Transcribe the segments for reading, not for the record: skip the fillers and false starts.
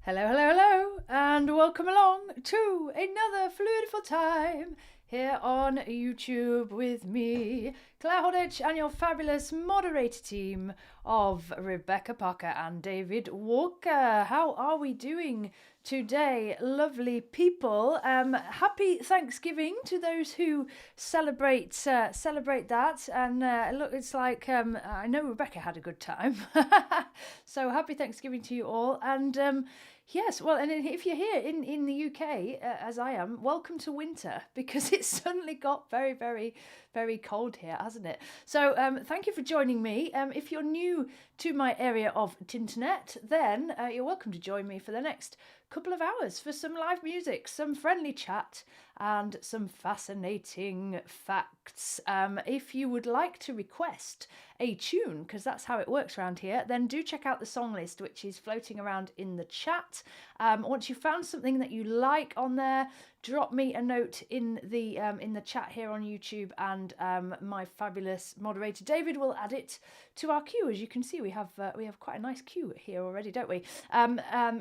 Hello, hello, hello, and welcome along to another Flutifull time here on YouTube with me, Claire Hodditch, and your fabulous moderator team of Rebecca Parker and David Walker. How are we doing today, lovely people? Happy Thanksgiving to those who celebrate that. And look, it's like I know Rebecca had a good time, so happy Thanksgiving to you all. And yes, well, and if you're here in the UK, as I am, welcome to winter, because it's suddenly got very, very, very cold here, hasn't it? So thank you for joining me. If you're new to my area of Tinternet, then you're welcome to join me for the next couple of hours for some live music, some friendly chat, and some fascinating facts. If you would like to request a tune, because that's how it works around here, then do check out the song list, which is floating around in the chat. Once you've found something that you like on there, drop me a note in the chat here on YouTube, and my fabulous moderator David will add it to our queue. As you can see, we have quite a nice queue here already, don't we?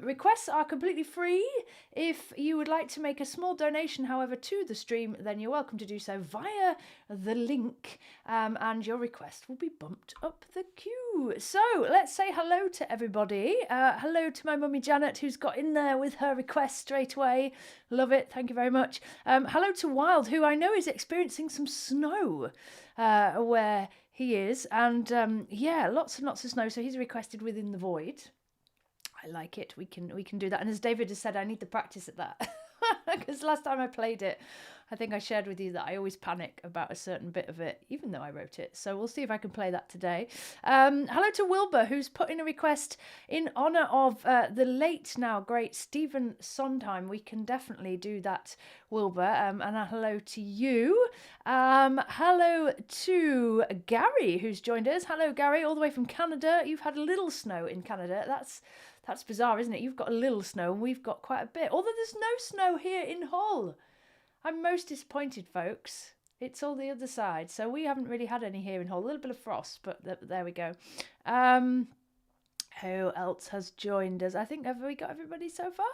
Requests are completely free. If you would like to make a small donation, however, to the stream, then you're welcome to do so via the link, and your request will be bumped up the queue. So let's say hello to everybody. Hello to my mummy Janet, who's got in there with her request straight away. Love it. Thank you very much. Hello to Wild, who I know is experiencing some snow where he is. And yeah, lots and lots of snow. So he's requested Within the Void. I like it. We can do that. And as David has said, I need to practice at that. Because last time I played it, I think I shared with you that I always panic about a certain bit of it, even though I wrote it. So we'll see if I can play that today. Hello to Wilbur, who's put in a request in honour of the late now great Stephen Sondheim. We can definitely do that, Wilbur. And a hello to you. Hello to Gary, who's joined us. Hello, Gary, all the way from Canada. You've had a little snow in Canada. That's bizarre, isn't it? You've got a little snow and we've got quite a bit. Although there's no snow here in Hull. I'm most disappointed, folks. It's all the other side. So we haven't really had any here in Hull. A little bit of frost, but there we go. Who else has joined us? I think, have we got everybody so far?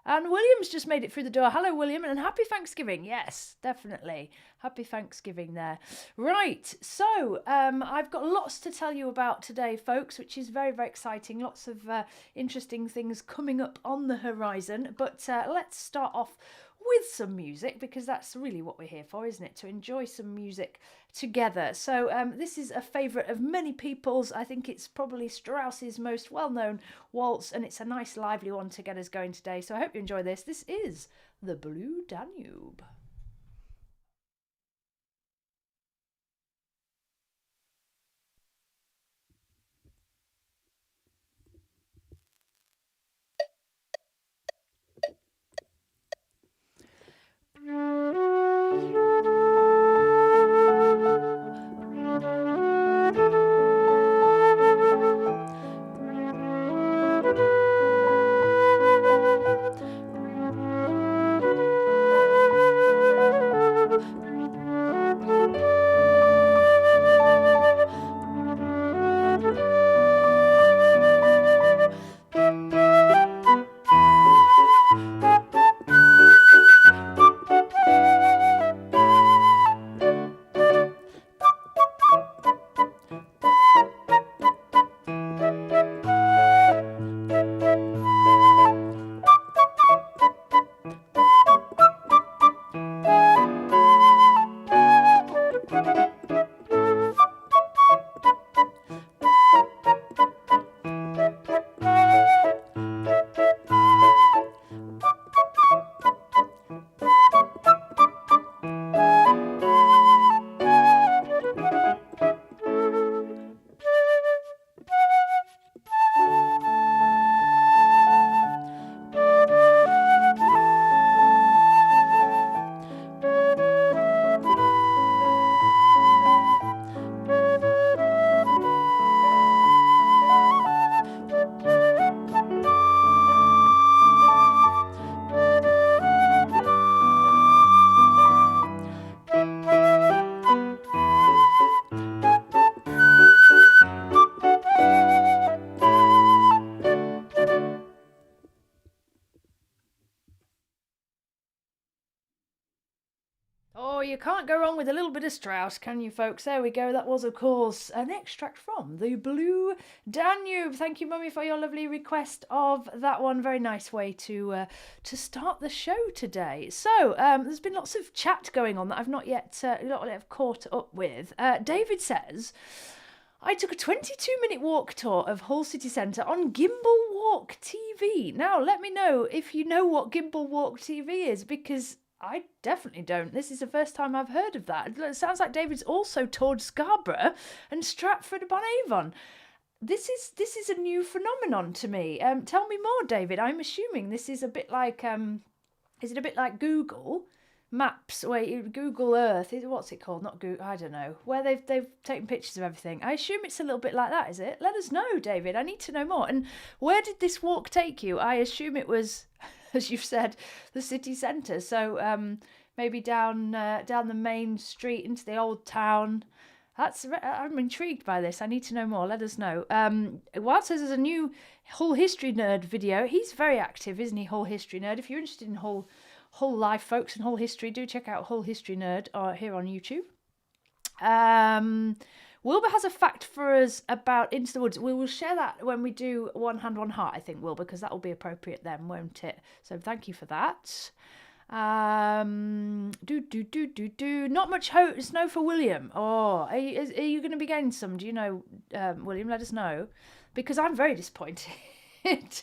And William's just made it through the door. Hello, William, and happy Thanksgiving. Yes, definitely. Happy Thanksgiving there. Right, so I've got lots to tell you about today, folks, which is very, very exciting. Lots of interesting things coming up on the horizon. But let's start off with some music, because that's really what we're here for, isn't it? To enjoy some music together. So this is a favourite of many people's. I think it's probably Strauss's most well-known waltz, and it's a nice lively one to get us going today. So I hope you enjoy this. This is The Blue Danube. with a little bit of Strauss, can you, folks? There we go. That was, of course, an extract from the Blue Danube. Thank you, Mummy, for your lovely request of that one. Very nice way to start the show today. So there's been lots of chat going on that I've not yet caught up with. David says, I took a 22-minute walk tour of Hull City Centre on Gimbal Walk TV. Now, let me know if you know what Gimbal Walk TV is, because I definitely don't. This is the first time I've heard of that. It sounds like David's also toured Scarborough and Stratford-upon-Avon. This is a new phenomenon to me. Tell me more, David. I'm assuming this is a bit like is it a bit like Google Maps? Wait, Google Earth. What's it called? Not Google. I don't know. Where they've taken pictures of everything. I assume it's a little bit like that, is it? Let us know, David. I need to know more. And where did this walk take you? I assume it was, as you've said, the city centre. So maybe down the main street into the old town. I'm intrigued by this. I need to know more. Let us know. Wild says there's a new Hull History Nerd video. He's very active, isn't he, Hull History Nerd? If you're interested in Hull life, folks, and Hull history, do check out Hull History Nerd here on YouTube. Wilbur has a fact for us about Into the Woods. We will share that when we do One Hand, One Heart, I think, Wilbur, because that will be appropriate then, won't it? So thank you for that. Not much snow for William. Oh, are you going to be getting some? Do you know, William? Let us know, because I'm very disappointed.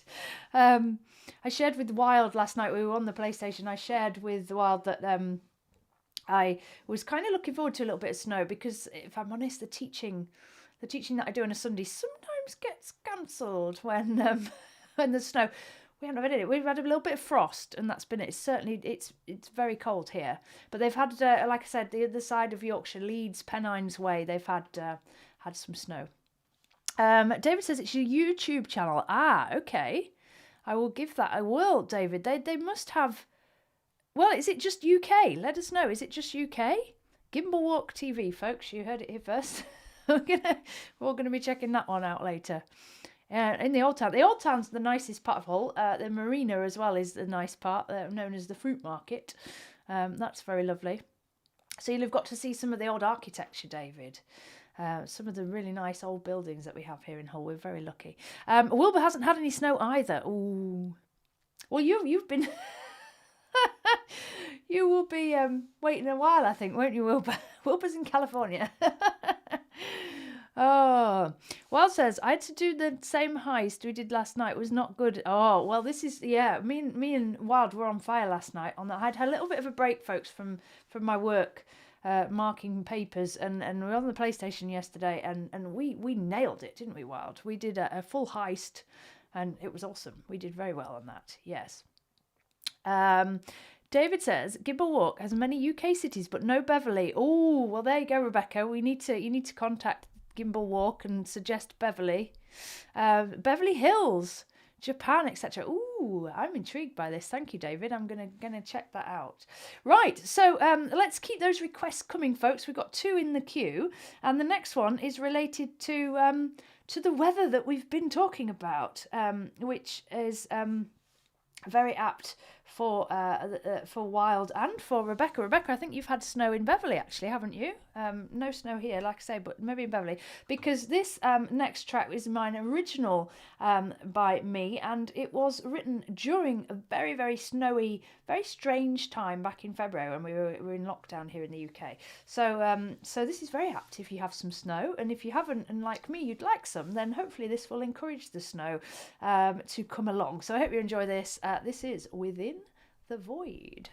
I shared with Wild last night. We were on the PlayStation. I shared with Wild that I was kind of looking forward to a little bit of snow, because if I'm honest, the teaching that I do on a Sunday sometimes gets cancelled when the snow. We haven't had it. We've had a little bit of frost, and that's been it. It's very cold here. But they've had, like I said, the other side of Yorkshire, Leeds, Pennines way, they've had some snow. David says it's your YouTube channel. Ah, okay. I will give that. I will, David. They must have. Well, is it just UK? Let us know. Is it just UK? Gimbal Walk TV, folks. You heard it here first. We're gonna be checking that one out later. In the Old Town. The Old Town's the nicest part of Hull. The marina as well is the nice part, known as the Fruit Market. That's very lovely. So you'll have got to see some of the old architecture, David. Some of the really nice old buildings that we have here in Hull. We're very lucky. Wilbur hasn't had any snow either. Ooh. Well, you've been... you will be waiting a while, I think, won't you, Wilbur? Wilbur's in California. Oh, Wild says, I had to do the same heist we did last night. It was not good. Oh, well, this is, yeah, me and Wild were on fire last night. I'd had a little bit of a break, folks, from my work, marking papers, and we were on the PlayStation yesterday, and we nailed it, didn't we, Wild? We did a full heist, and it was awesome. We did very well on that, yes. David says, Gimbal Walk has many UK cities, but no Beverley. Oh, well, there you go, Rebecca. You need to contact Gimbal Walk and suggest Beverley. Beverly Hills, Japan, etc. Ooh, I'm intrigued by this. Thank you, David. I'm gonna check that out. Right, so let's keep those requests coming, folks. We've got 2 in the queue, and the next one is related to the weather that we've been talking about, which is very apt for Wild and for Rebecca. Rebecca, I think you've had snow in Beverley, actually, haven't you? No snow here, like I say, but maybe in Beverley. Because this next track is mine original by me, and it was written during a very, very snowy, very strange time back in February when we were in lockdown here in the UK. So this is very apt if you have some snow, and if you haven't, and like me, you'd like some, then hopefully this will encourage the snow to come along. So I hope you enjoy this. This is Within the Void.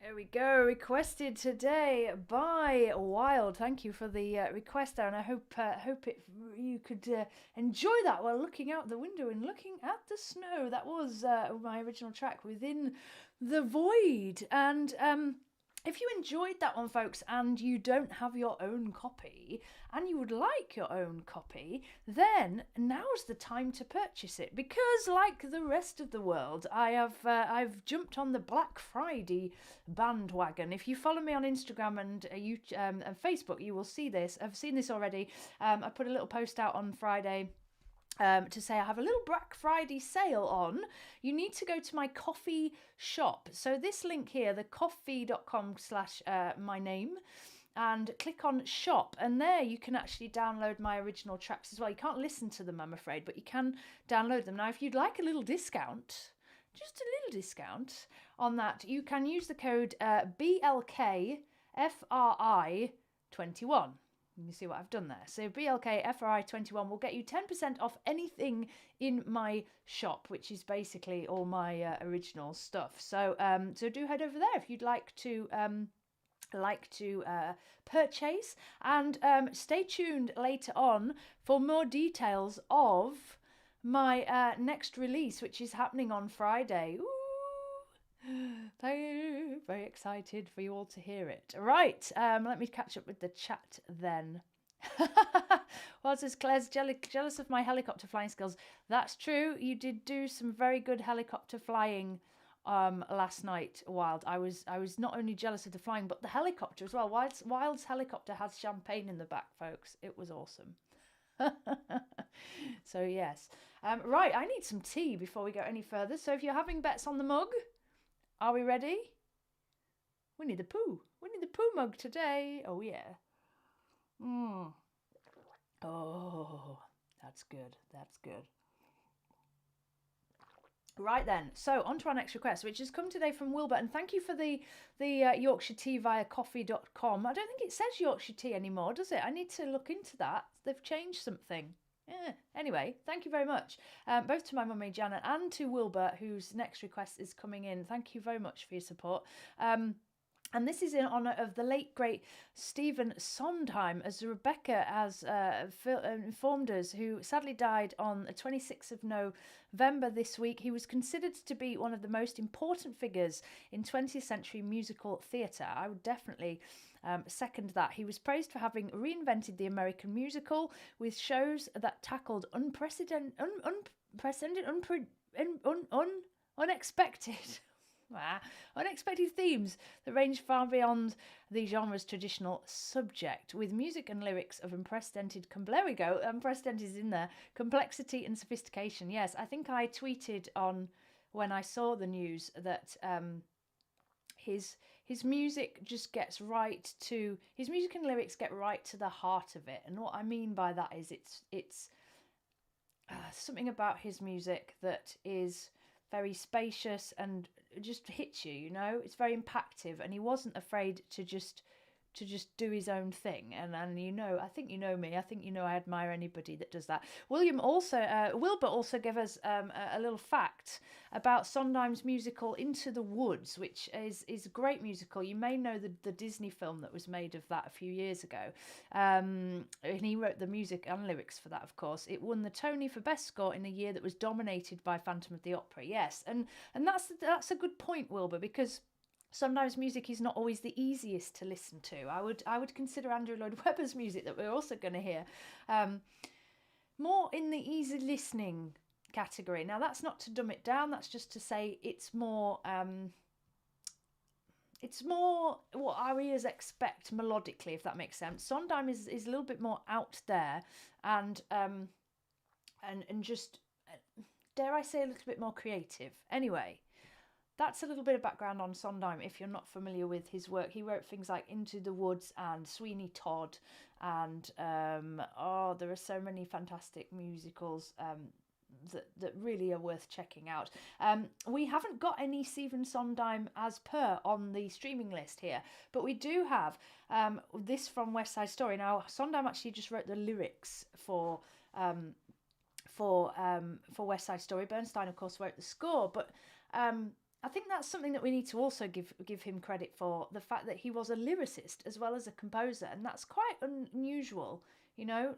There we go. Requested today by Wild. Thank you for the request there, and I hope you could enjoy that while looking out the window and looking at the snow. That was my original track, Within the Void. And if you enjoyed that one, folks, and you don't have your own copy, and you would like your own copy, then now's the time to purchase it. Because, like the rest of the world, I've jumped on the Black Friday bandwagon. If you follow me on Instagram and and Facebook, you will see this. I've seen this already. I put a little post out on Friday to say I have a little Black Friday sale on. You need to go to my coffee shop. So this link here, the coffee.com/my name, and click on shop, and there you can actually download my original tracks as well. You can't listen to them, I'm afraid, but you can download them. Now, if you'd like a little discount, just a little discount on that, you can use the code BLKFRI21. You see what I've done there. So BLKFRI21 will get you 10% off anything in my shop, which is basically all my original stuff. So so do head over there if you'd like to purchase, and stay tuned later on for more details of my next release, which is happening on Friday. Ooh. Very excited for you all to hear it. Right, let me catch up with the chat then. Well, says Claire's jealous of my helicopter flying skills. That's true. You did do some very good helicopter flying last night, Wild. I was not only jealous of the flying, but the helicopter as well. Wild's helicopter has champagne in the back, folks. It was awesome. So yes. Right, I need some tea before we go any further. So if you're having bets on the mug, are we ready? Winnie the Pooh. Winnie the Pooh mug today. Oh, yeah. Oh, that's good. That's good. Right then, so on to our next request, which has come today from Wilbur, and thank you for the Yorkshire tea via coffee.com. I don't think it says Yorkshire tea anymore, does it? I need to look into that. They've changed something. Anyway, thank you very much, both to my mummy Janet and to Wilbur, whose next request is coming in. Thank you very much for your support. And this is in honour of the late, great Stephen Sondheim, as Rebecca has informed us, who sadly died on the 26th of November this week. He was considered to be one of the most important figures in 20th century musical theatre. I would definitely second that. He was praised for having reinvented the American musical with shows that tackled unexpected themes that range far beyond the genre's traditional subject, with music and lyrics of unprecedented, there we go, unprecedented is in there, complexity and sophistication. Yes, I think I tweeted on when I saw the news that his music just gets right to, his music and lyrics get right to the heart of it. And what I mean by that is it's something about his music that is very spacious and just hits you, you know. It's very impactful, and he wasn't afraid to just do his own thing. And you know, I think you know me. I think you know I admire anybody that does that. Wilbur also gave us a little fact about Sondheim's musical Into the Woods, which is a great musical. You may know the Disney film that was made of that a few years ago. And he wrote the music and lyrics for that, of course. It won the Tony for Best Score in a year that was dominated by Phantom of the Opera. Yes, and that's a good point, Wilbur, because sometimes music is not always the easiest to listen to. I would consider Andrew Lloyd Webber's music that we're also going to hear more in the easy listening category. Now, that's not to dumb it down. That's just to say it's more what our ears expect melodically, if that makes sense. Sondheim is a little bit more out there and just, dare I say, a little bit more creative. Anyway, that's a little bit of background on Sondheim if you're not familiar with his work. He wrote things like Into the Woods and Sweeney Todd, and there are so many fantastic musicals that really are worth checking out. We haven't got any Stephen Sondheim as per on the streaming list here, but we do have this from West Side Story. Now, Sondheim actually just wrote the lyrics for West Side Story. Bernstein, of course, wrote the score, but I think that's something that we need to also give him credit for, the fact that he was a lyricist as well as a composer, and that's quite unusual, you know.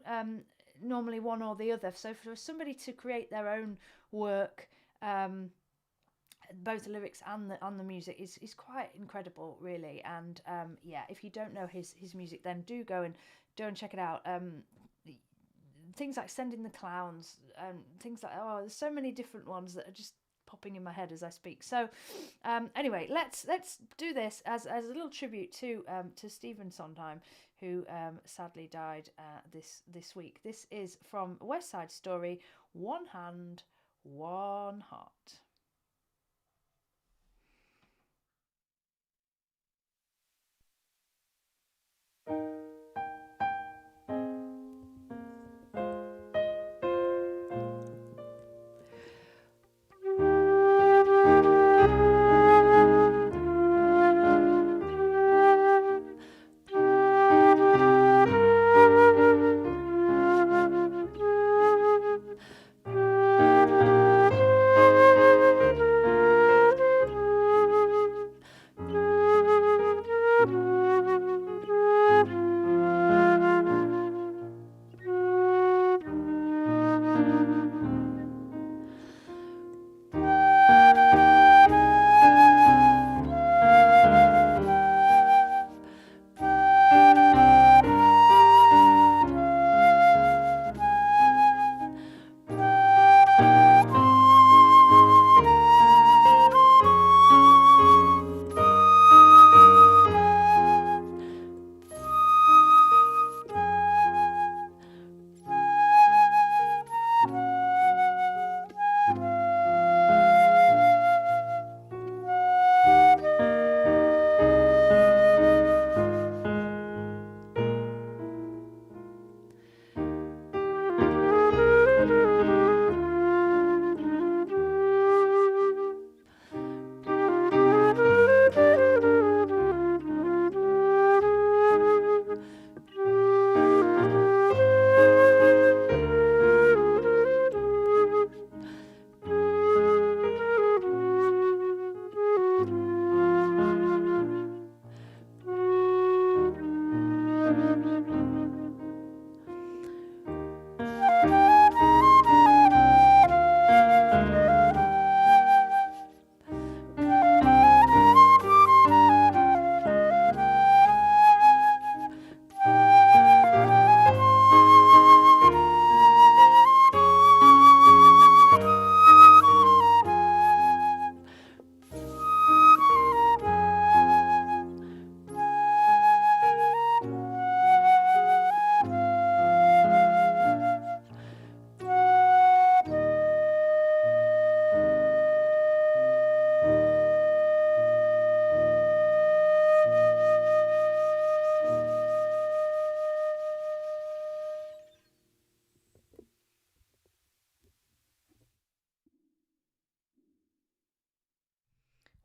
Normally one or the other. So for somebody to create their own work, both the lyrics and the music is quite incredible, really. And yeah, if you don't know his music, then do go and check it out. Things like Sending the Clowns, things like, oh, there's so many different ones that are just popping in my head as I speak. So anyway, let's do this as a little tribute to Stephen Sondheim, who sadly died this week. This is from West Side Story, One Hand, One Heart.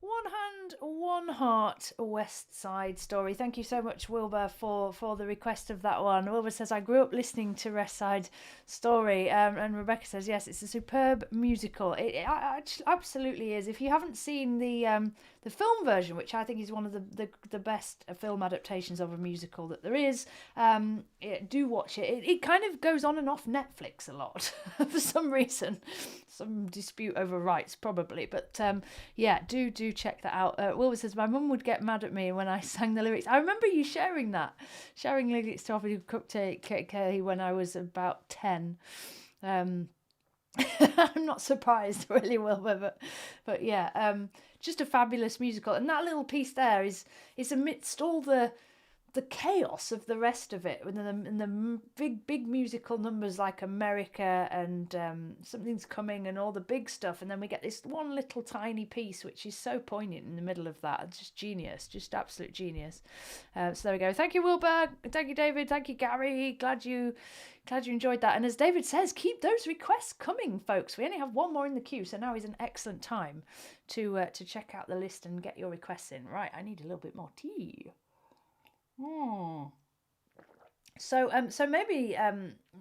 One Hand, One Heart, West Side Story. Thank you so much, Wilbur, for the request of that one. Wilbur says, I grew up listening to West Side Story. And Rebecca says, yes, it's a superb musical. It absolutely is. If you haven't seen the film version, which I think is one of the best film adaptations of a musical that there is, do watch it. It kind of goes on and off Netflix a lot for some reason. Some dispute over rights, probably. But yeah, do check that out. Wilbur says, my mum would get mad at me when I sang the lyrics. I remember you sharing lyrics to Offer Cupcake when I was about 10. I'm not surprised, really, Wilbur, but yeah, just a fabulous musical. And that little piece there is amidst all the chaos of the rest of it, and the big musical numbers like America and Something's Coming and all the big stuff, and then we get this one little tiny piece which is so poignant in the middle of that. Just genius, just absolute genius. So there we go. Thank you, Wilbur. Thank you, David. Thank you, Gary. Glad you enjoyed that. And as David says, keep those requests coming, folks. We only have one more in the queue, so now is an excellent time to check out the list and get your requests in. Right, I need a little bit more tea. So maybe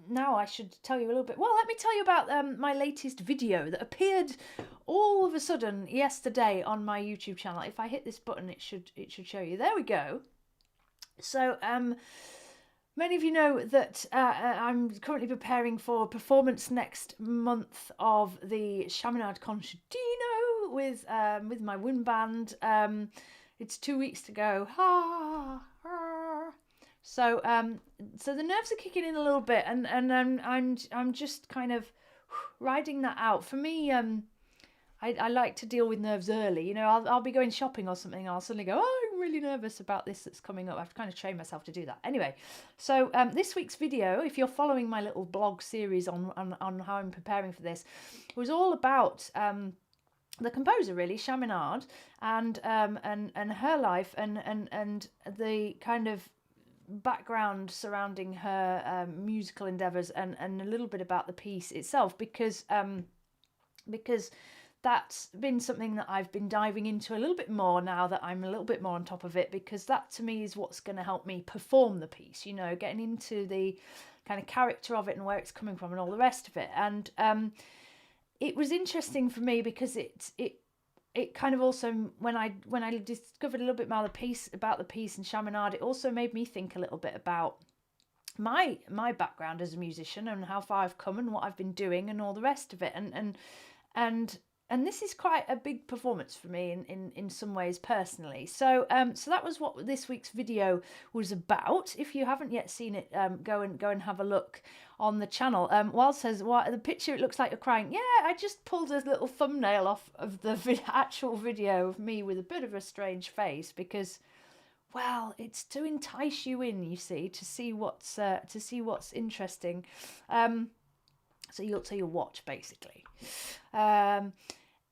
now I should tell you a little bit. Well, let me tell you about my latest video that appeared all of a sudden yesterday on my YouTube channel, if I hit this button, it should show you. There we go. So many of you know that I'm currently preparing for a performance next month of the Chaminade Concertino with my wind band. It's 2 weeks to go. So so the nerves are kicking in a little bit, and I'm just kind of riding that out. For me, I like to deal with nerves early. You know, I'll be going shopping or something. I'll suddenly go, oh, I'm really nervous about this that's coming up. I have to kind of train myself to do that. Anyway, so this week's video, if you're following my little blog series on how I'm preparing for this, was all about the composer, really, Chaminade, and her life and the kind of background surrounding her musical endeavours, and a little bit about the piece itself, because that's been something that I've been diving into a little bit more now that I'm a little bit more on top of it, because that to me is what's going to help me perform the piece, you know, getting into the kind of character of it and where it's coming from and all the rest of it. And it was interesting for me because it kind of also, when I discovered a little bit more about the piece and Chaminade, it also made me think a little bit about my background as a musician and how far I've come and what I've been doing and all the rest of it. And this is quite a big performance for me in some ways personally. So so that was what this week's video was about. If you haven't yet seen it, go and have a look on the channel. Wal says, "What the picture? It looks like you're crying." Yeah, I just pulled a little thumbnail off of the actual video of me with a bit of a strange face because, well, it's to entice you in, you see, to see what's interesting. So you'll watch basically.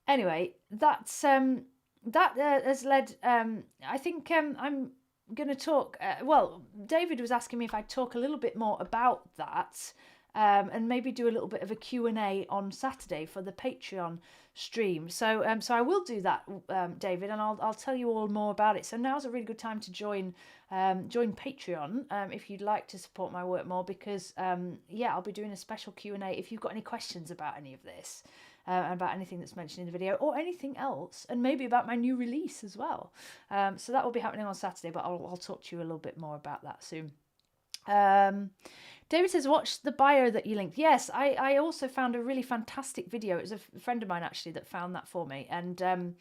Anyway, that's that has led. I think I'm going to talk. Well, David was asking me if I'd talk a little bit more about that, and maybe do a little bit of a Q&A on Saturday for the Patreon stream. So so I will do that, David, and I'll tell you all more about it. So now's a really good time to join Patreon if you'd like to support my work more, because yeah, I'll be doing a special Q&A if you've got any questions about any of this. About anything that's mentioned in the video or anything else, and maybe about my new release as well. So that will be happening on Saturday, but I'll talk to you a little bit more about that soon. David says, watch the bio that you linked. Yes, I also found a really fantastic video. It was a friend of mine actually that found that for me, and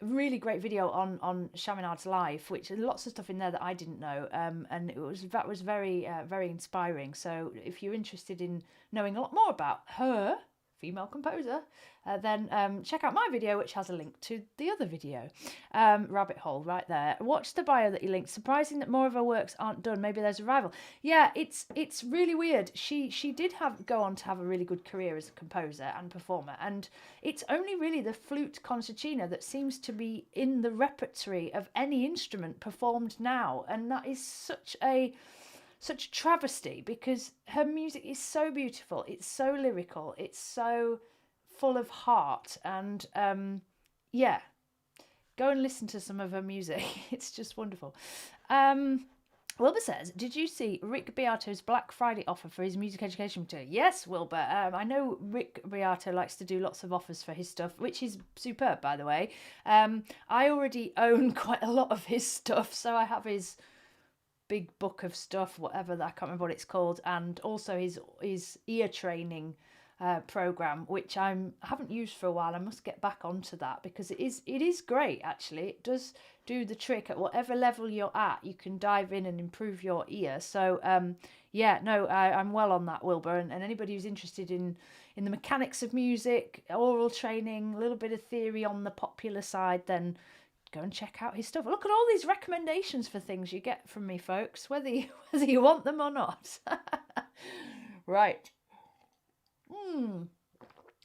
really great video on Chaminade's life, which lots of stuff in there that I didn't know, and that was very very inspiring. So if you're interested in knowing a lot more about her, female composer, then check out my video, which has a link to the other video. Rabbit hole right there. Watch the bio that you linked. Surprising that more of her works aren't done. Maybe there's a rival. Yeah, it's really weird. She did go on to have a really good career as a composer and performer, and it's only really the flute concertina that seems to be in the repertory of any instrument performed now, and that is such a travesty, because her music is so beautiful, it's so lyrical, it's so full of heart, and yeah, go and listen to some of her music. It's just wonderful. Wilbur says, did you see Rick Beato's Black Friday offer for his music education material? Yes, Wilbur. I know Rick Beato likes to do lots of offers for his stuff, which is superb, by the way. I already own quite a lot of his stuff, so I have his big book of stuff, whatever that, I can't remember what it's called, and also his ear training program, which I haven't used for a while. I must get back onto that, because it is great actually. It does do the trick. At whatever level you're at, you can dive in and improve your ear. So yeah, no, I'm well on that, Wilbur, and anybody who's interested in the mechanics of music, oral training, a little bit of theory on the popular side, then go and check out his stuff. Look at all these recommendations for things you get from me, folks, whether you want them or not. Right.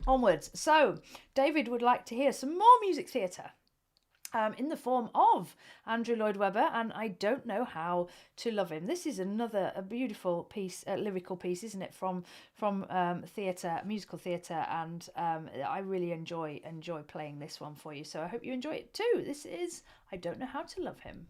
Onwards. So, David would like to hear some more music theatre in the form of Andrew Lloyd Webber, and I Don't Know How to Love Him. This is a beautiful piece, lyrical piece, isn't it, from theatre, musical theatre, and I really enjoy playing this one for you, so I hope you enjoy it too. This is I Don't Know How to Love Him.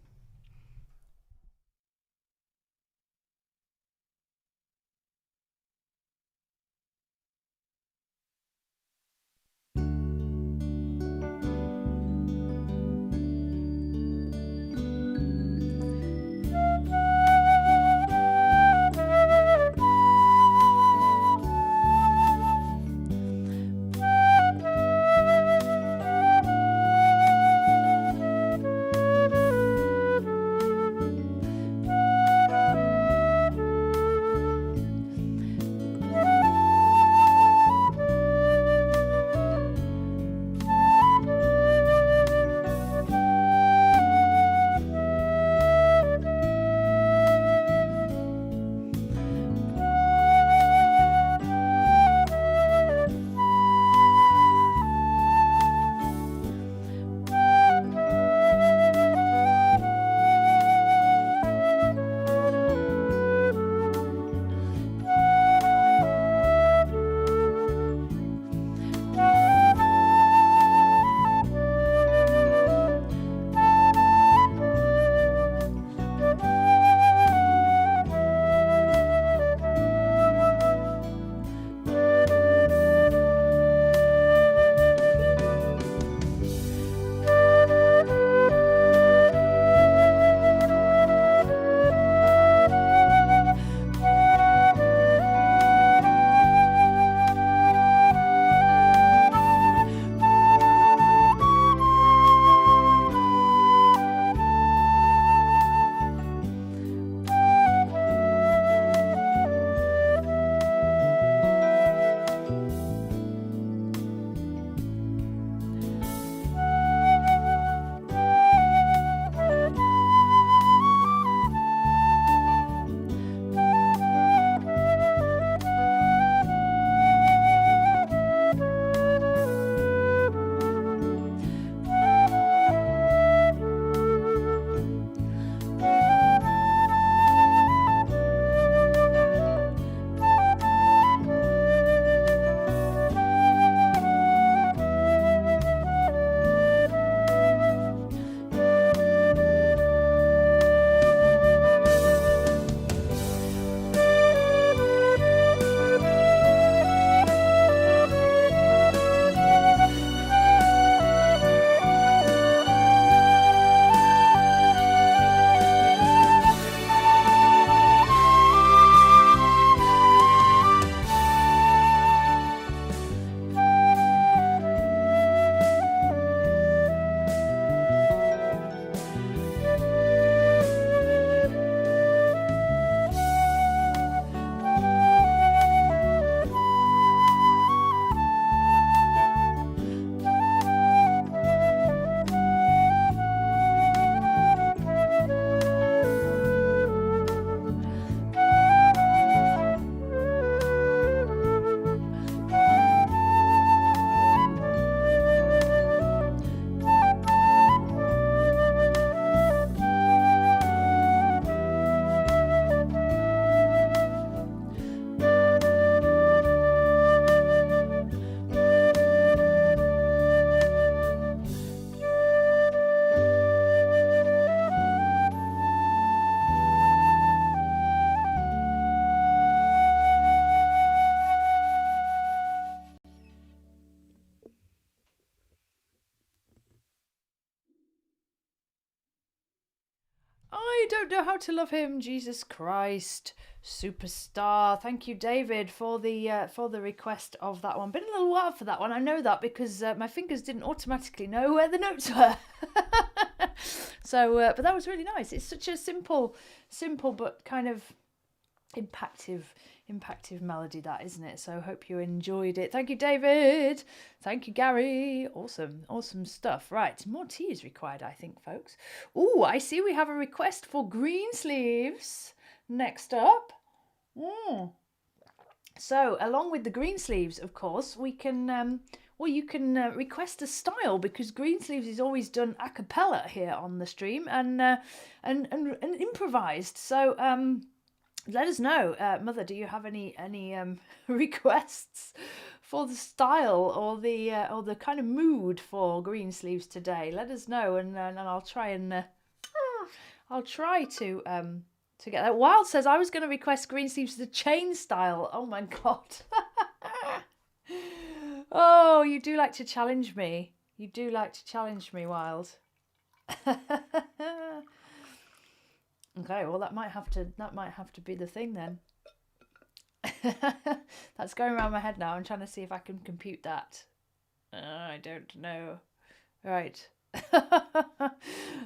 I don't know how to love him. Jesus Christ, superstar. Thank you, David, for the request of that one. Been a little while for that one. I know that because my fingers didn't automatically know where the notes were. So, but that was really nice. It's such a simple but kind of impactful melody, that, isn't it? So hope you enjoyed it. Thank you, David. Thank you, Gary. Awesome stuff. Right, more tea is required, I think, folks. Oh, I see we have a request for green sleeves next up. So along with the green sleeves, of course, we can you can request a style, because green sleeves is always done a cappella here on the stream and improvised. So let us know, Mother. Do you have any requests for the style or the kind of mood for green sleeves today? Let us know, and I'll try to get that. Wild says I was going to request green sleeves the chain style. Oh my god! Oh, you do like to challenge me. You do like to challenge me, Wild. Okay, well that might have to be the thing then. That's going around my head now. I'm trying to see if I can compute that. I don't know. Right.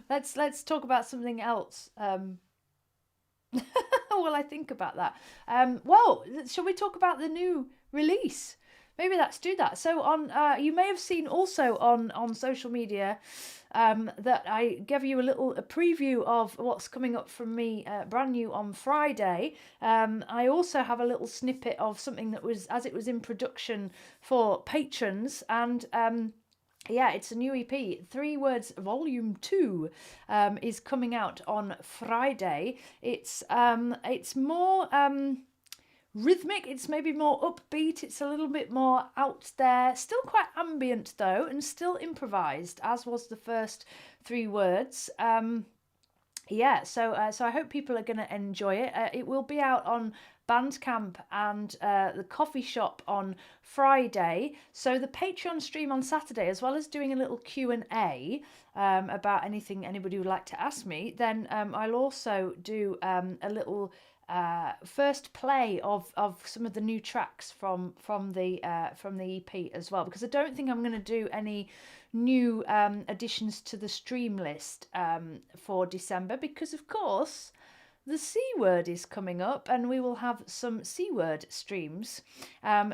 Let's talk about something else. Well, I think about that. Well, shall we talk about the new release? Maybe let's do that. So on, you may have seen also on social media that I gave you a preview of what's coming up from me brand new on Friday. I also have a little snippet of something that was as it was in production for patrons, and yeah, it's a new EP. 3 Words Volume 2 is coming out on Friday. It's more rhythmic, it's maybe more upbeat, it's a little bit more out there, still quite ambient though, and still improvised, as was the first 3 words. Yeah, so I hope people are going to enjoy it. It will be out on Bandcamp and the coffee shop on Friday. So the Patreon stream on Saturday, as well as doing a little Q&A about anything anybody would like to ask me, then I'll also do a little first play of some of the new tracks from the EP as well, because I don't think I'm going to do any new additions to the stream list for December, because of course the C word is coming up and we will have some C word streams.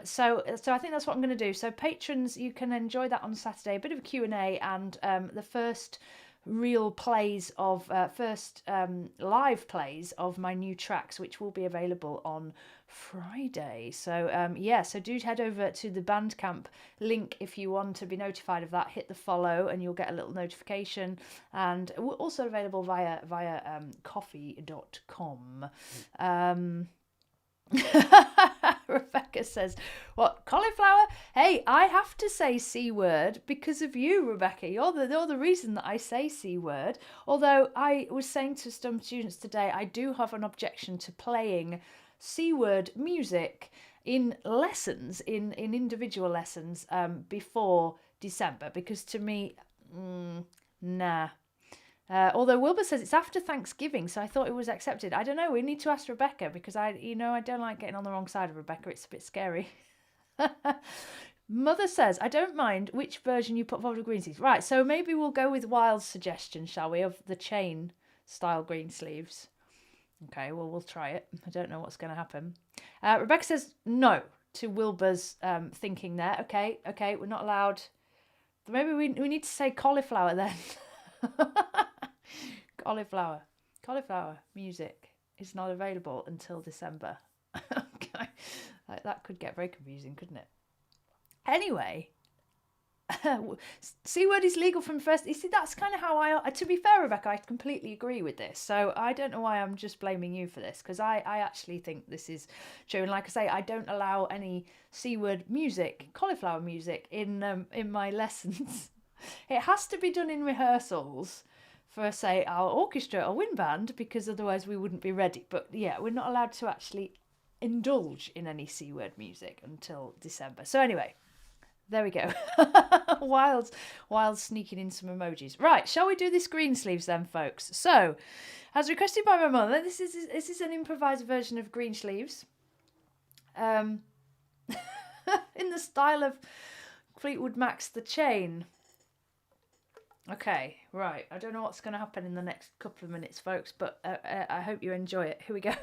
So I think that's what I'm going to do. So patrons, you can enjoy that on Saturday, a bit of a Q&A and the first real plays of live plays of my new tracks, which will be available on Friday. So yeah, so do head over to the Bandcamp link if you want to be notified of that. Hit the follow and you'll get a little notification, and we're also available via coffee.com. Rebecca says, what, cauliflower? Hey, I have to say C word because of you, Rebecca. You're the reason that I say C word. Although I was saying to some students today, I do have an objection to playing C word music in lessons, in individual lessons before December, because to me, nah. Although Wilbur says it's after Thanksgiving, so I thought it was accepted. I don't know. We need to ask Rebecca, because I don't like getting on the wrong side of Rebecca. It's a bit scary. Mother says, I don't mind which version you put forward with green sleeves. Right, so maybe we'll go with Wild's suggestion, shall we, of the chain style green sleeves. Okay, well, we'll try it. I don't know what's going to happen. Rebecca says no to Wilbur's thinking there. Okay, we're not allowed. Maybe we need to say cauliflower then. Cauliflower music is not available until December. Okay, that could get very confusing, couldn't it? Anyway, C word is legal from first. You see, that's kind of how to be fair, Rebecca, I completely agree with this. So I don't know why I'm just blaming you for this, because I actually think this is true. And like I say, I don't allow any C word music, cauliflower music, in my lessons. It has to be done in rehearsals for, say, our orchestra or wind band, because otherwise we wouldn't be ready. But yeah, we're not allowed to actually indulge in any C word music until December. So anyway, There we go. While sneaking in some emojis. Right, shall we do this green sleeves then, folks? So, as requested by my mother, this is an improvised version of green sleeves. In the style of Fleetwood Mac's The Chain. Okay, right. I don't know what's going to happen in the next couple of minutes, folks, but I hope you enjoy it. Here we go.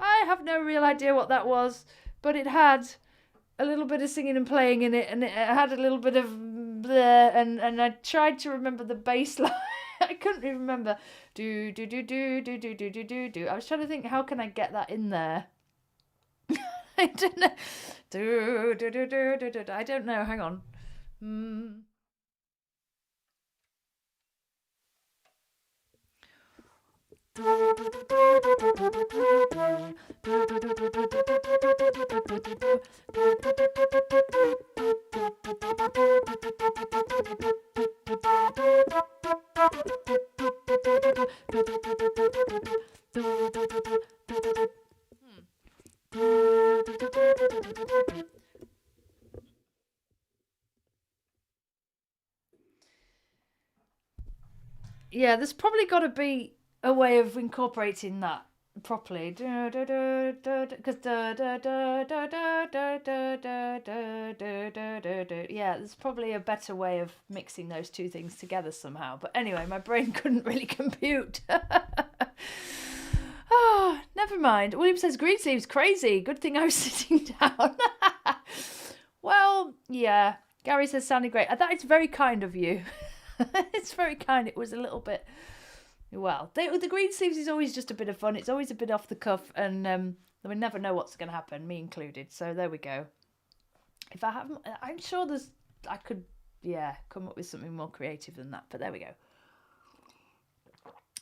I have no real idea what that was, but it had a little bit of singing and playing in it, and it had a little bit of bleh, and I tried to remember the bass line. I couldn't even remember. Do do do do do do do do do do. I was trying to think, how can I get that in there? I don't know. Do do do do do do. I don't know. Hang on. Yeah, there's probably got to be a way of incorporating that properly, because yeah, there's probably a better way of mixing those two things together somehow. But anyway, my brain couldn't really compute. Oh, never mind. William says green sleeves crazy. Good thing I was sitting down. Well, yeah. Gary says sounding great. That is very kind of you. It's very kind. It was a little bit. Well, the green sleeves is always just a bit of fun. It's always a bit off the cuff, and we never know what's going to happen, me included. So there we go. If I haven't, I'm sure I could, come up with something more creative than that. But there we go.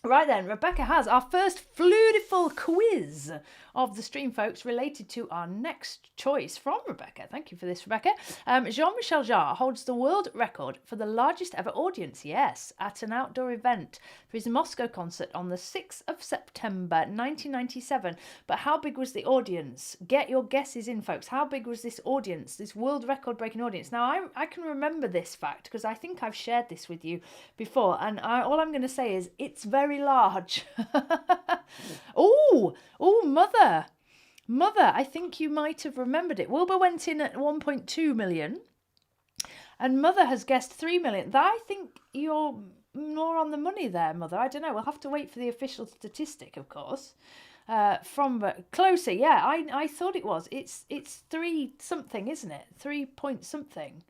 Right then, Rebecca has our first Flutifull quiz of the stream, folks, related to our next choice from Rebecca. Thank you for this, Rebecca. Jean-Michel Jarre holds the world record for the largest ever audience, yes, at an outdoor event for his Moscow concert on the 6th of September 1997. But how big was the audience? Get your guesses in, folks. How big was this audience, this world record-breaking audience? Now, I can remember this fact because I think I've shared this with you before, and all I'm going to say is it's very large. oh, Mother, I think you might have remembered it. Wilbur went in at 1.2 million and Mother has guessed 3 million. I think you're more on the money there, Mother. I don't know. We'll have to wait for the official statistic, of course. From closer, yeah, I thought it was. It's 3 something, isn't it? 3 point something.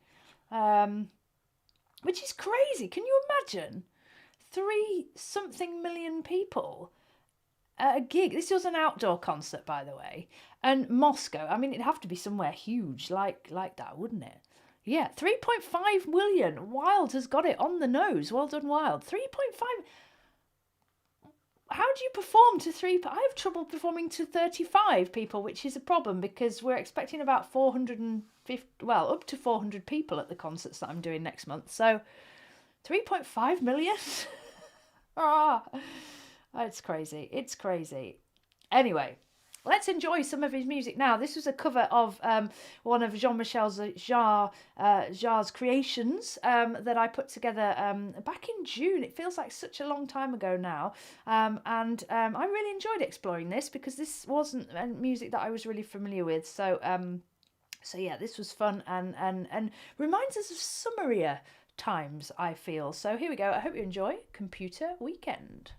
Which is crazy. Can you imagine? 3 something million people at a gig. This was an outdoor concert, by the way. And Moscow, I mean, it'd have to be somewhere huge like that, wouldn't it? Yeah, 3.5 million. Wild has got it on the nose. Well done, Wild. 3.5. How do you perform to 3? I have trouble performing to 35 people, which is a problem because we're expecting about 450, well, up to 400 people at the concerts that I'm doing next month. So 3.5 million? It's crazy. It's crazy. Anyway, let's enjoy some of his music now. This was a cover of one of Jean-Michel Jarre's creations that I put together back in June. It feels like such a long time ago now. And I really enjoyed exploring this because this wasn't music that I was really familiar with. So yeah, this was fun and reminds us of summerier times, I feel. So here we go. I hope you enjoy Computer Weekend.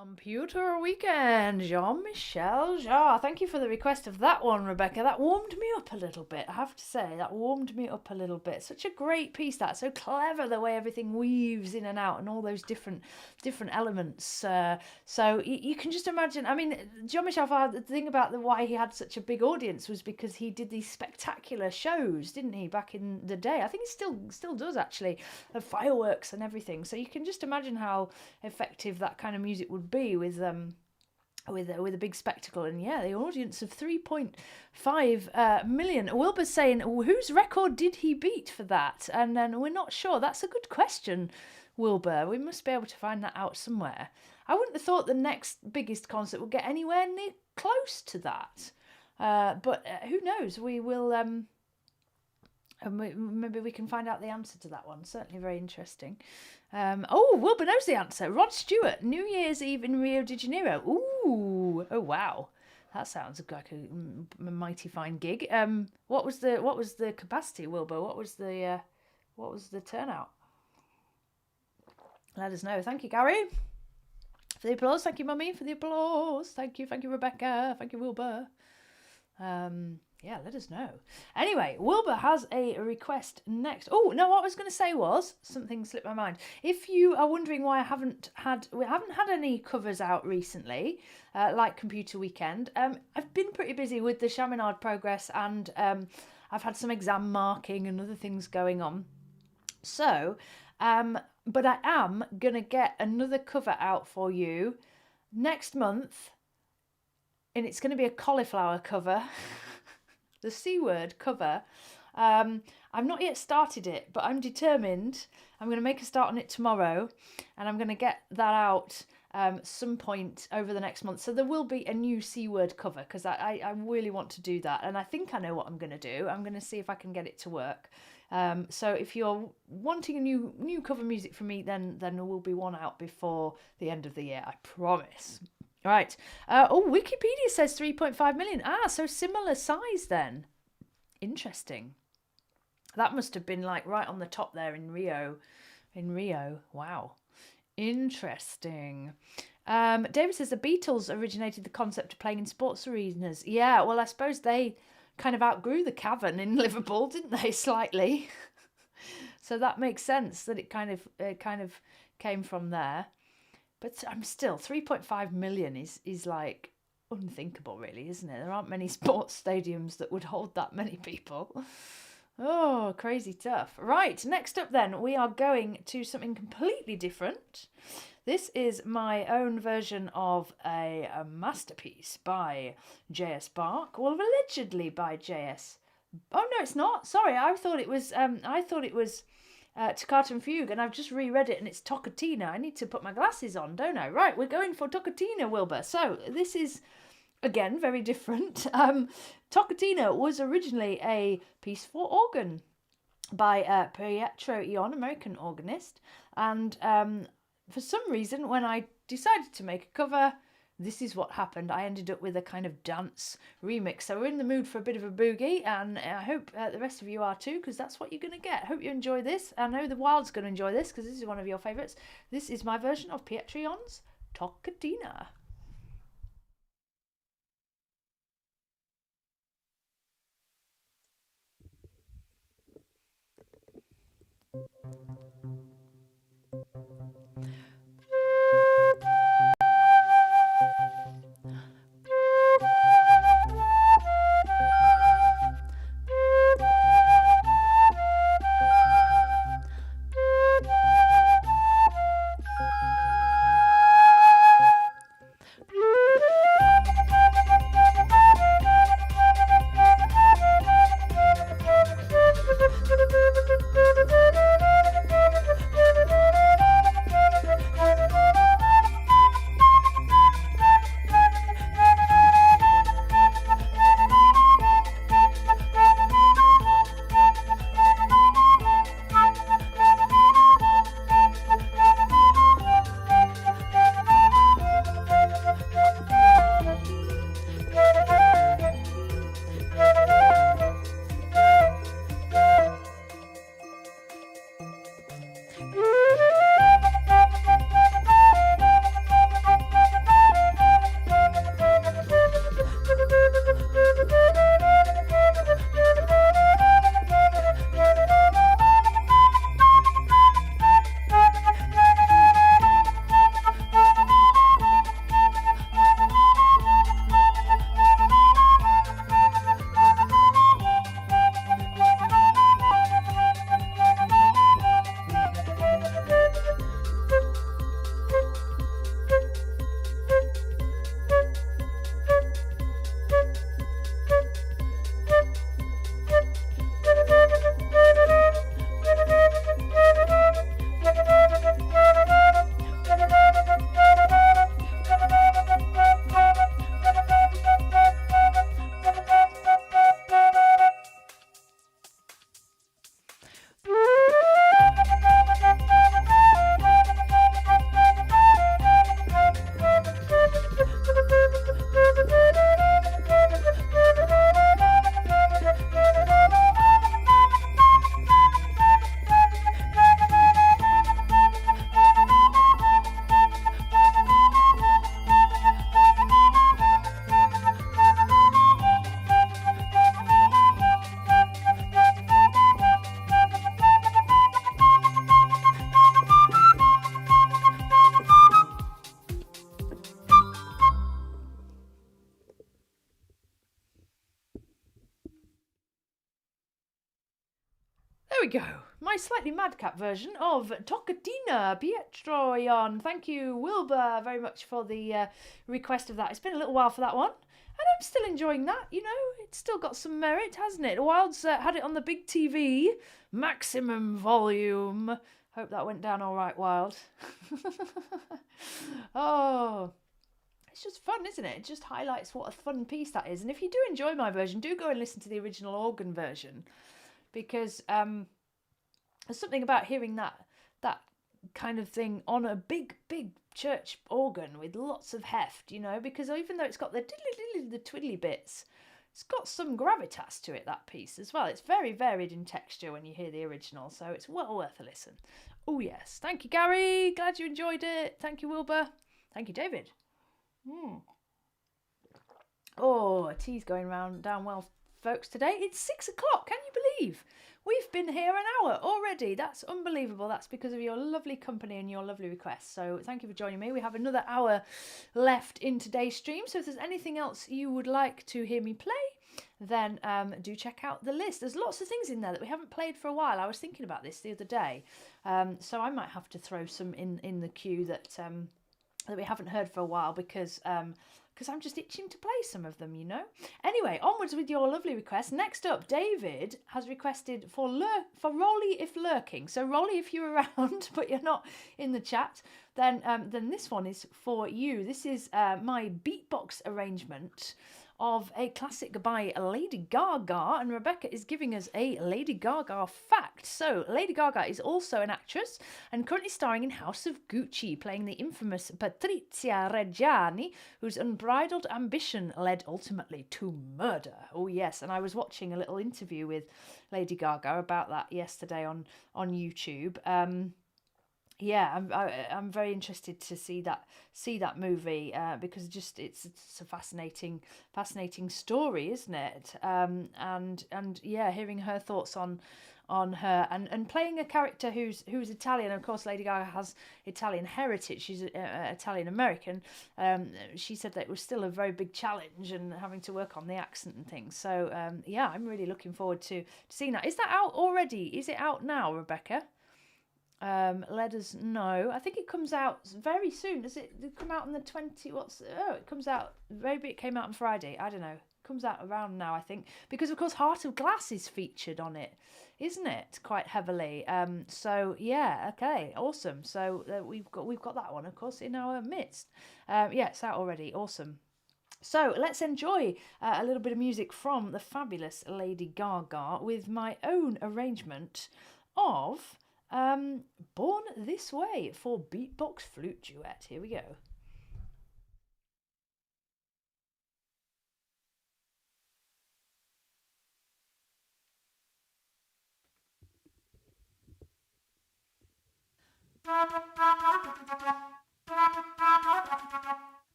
Computer Weekend, Jean-Michel Jarre. Thank you for the request of that one, Rebecca. That warmed me up a little bit, I have to say. That warmed me up a little bit. Such a great piece, that. So clever, the way everything weaves in and out and all those different elements. So you can just imagine. I mean, Jean-Michel Jarre, the thing about why he had such a big audience was because he did these spectacular shows, didn't he, back in the day? I think he still does, actually, of fireworks and everything. So you can just imagine how effective that kind of music would be with a big spectacle. And yeah, the audience of 3.5 million. Wilbur's saying, whose record did he beat for that? And then we're not sure. That's a good question, Wilbur. We must be able to find that out somewhere. I wouldn't have thought the next biggest concert would get anywhere near close to that. But who knows? We will... maybe we can find out the answer to that one. Certainly very interesting. Wilbur knows the answer. Rod Stewart, New Year's Eve in Rio de Janeiro. Ooh, oh wow, that sounds like a mighty fine gig. What was the capacity, Wilbur? What was the turnout? Let us know. Thank you, Gary, for the applause. Thank you, Mummy, for the applause. Thank you, Rebecca. Thank you, Wilbur. Yeah, let us know. Anyway, Wilbur has a request next. Oh, no, what I was going to say was, something slipped my mind. If you are wondering why we haven't had any covers out recently, like Computer Weekend, I've been pretty busy with the Chaminade progress, and I've had some exam marking and other things going on. So, but I am going to get another cover out for you next month, and it's going to be a cauliflower cover. The C word cover. I've not yet started it, but I'm determined. I'm going to make a start on it tomorrow, and I'm going to get that out some point over the next month. So there will be a new C word cover, because I really want to do that, and I think I know what I'm going to do. I'm going to see if I can get it to work. So if you're wanting a new cover music from me, then there will be one out before the end of the year, I promise. Right. Wikipedia says 3.5 million. So similar size then. Interesting. That must have been like right on the top there in Rio. Wow. Interesting. David says the Beatles originated the concept of playing in sports arenas. Yeah, well, I suppose they kind of outgrew the cavern in Liverpool, didn't they, slightly? So that makes sense that it kind of came from there. But I'm still, 3.5 million is like unthinkable, really, isn't it? There aren't many sports stadiums that would hold that many people. Oh, crazy tough. Right, next up then, we are going to something completely different. This is my own version of a masterpiece by J.S. Bach. Well, allegedly by J.S. Oh, no, it's not. Sorry, I thought it was... Toccata and Fugue, and I've just reread it, and it's Toccatina. I need to put my glasses on, don't I? Right, we're going for Toccatina, Wilbur. So this is, again, very different. Toccatina was originally a piece for organ by Pietro Ion, American organist, and for some reason, when I decided to make a cover, this is what happened. I ended up with a kind of dance remix. So we're in the mood for a bit of a boogie, and I hope the rest of you are too, because that's what you're going to get. Hope you enjoy this. I know the Wild's going to enjoy this, because this is one of your favourites. This is my version of Pietro Ion's Toccatina. go. My slightly madcap version of Toccatina Pietroion. Thank you, Wilbur, very much for the request of that. It's been a little while for that one. And I'm still enjoying that, you know. It's still got some merit, hasn't it? Wilde's had it on the big TV. Maximum volume. Hope that went down all right, Wilde. Oh, it's just fun, isn't it? It just highlights what a fun piece that is. And if you do enjoy my version, do go and listen to the original organ version. Because there's something about hearing that kind of thing on a big church organ with lots of heft, you know, because even though it's got the twiddly bits, it's got some gravitas to it, that piece as well. It's very varied in texture when you hear the original, so it's well worth a listen. Oh yes, thank you, Gary, glad you enjoyed it. Thank you, Wilbur. Thank you, David. Oh, tea's going down well, folks, today. It's 6 o'clock, can you believe? We've been here an hour already. That's unbelievable. That's because of your lovely company and your lovely requests. So thank you for joining me. We have another hour left in today's stream. So if there's anything else you would like to hear me play, then do check out the list. There's lots of things in there that we haven't played for a while. I was thinking about this the other day. So I might have to throw some in the queue that we haven't heard for a while because I'm just itching to play some of them, you know. Anyway, onwards with your lovely request. Next up, David has requested for Rolly if lurking. So Rolly, if you're around but you're not in the chat, then this one is for you. This is my beatbox arrangement of a classic by Lady Gaga, and Rebecca is giving us a Lady Gaga fact. So Lady Gaga is also an actress and currently starring in House of Gucci, playing the infamous Patrizia Reggiani, whose unbridled ambition led ultimately to murder. Oh yes, and I was watching a little interview with Lady Gaga about that yesterday on YouTube. Yeah, I'm very interested to see that movie because it's a fascinating story, isn't it? And yeah, hearing her thoughts on her and playing a character who's Italian. Of course, Lady Gaga has Italian heritage. She's Italian American. She said that it was still a very big challenge and having to work on the accent and things. So yeah, I'm really looking forward to seeing that. Is that out already? Is it out now, Rebecca? Let us know. I think it comes out very soon. Does it come out on the 20? It comes out. Maybe it came out on Friday. I don't know. It comes out around now, I think, because of course Heart of Glass is featured on it, isn't it? Quite heavily. So yeah, okay, awesome. So we've got that one, of course, in our midst. Yeah, it's out already. Awesome. So let's enjoy a little bit of music from the fabulous Lady Gaga with my own arrangement of Born This Way for Beatbox Flute Duet. Here we go.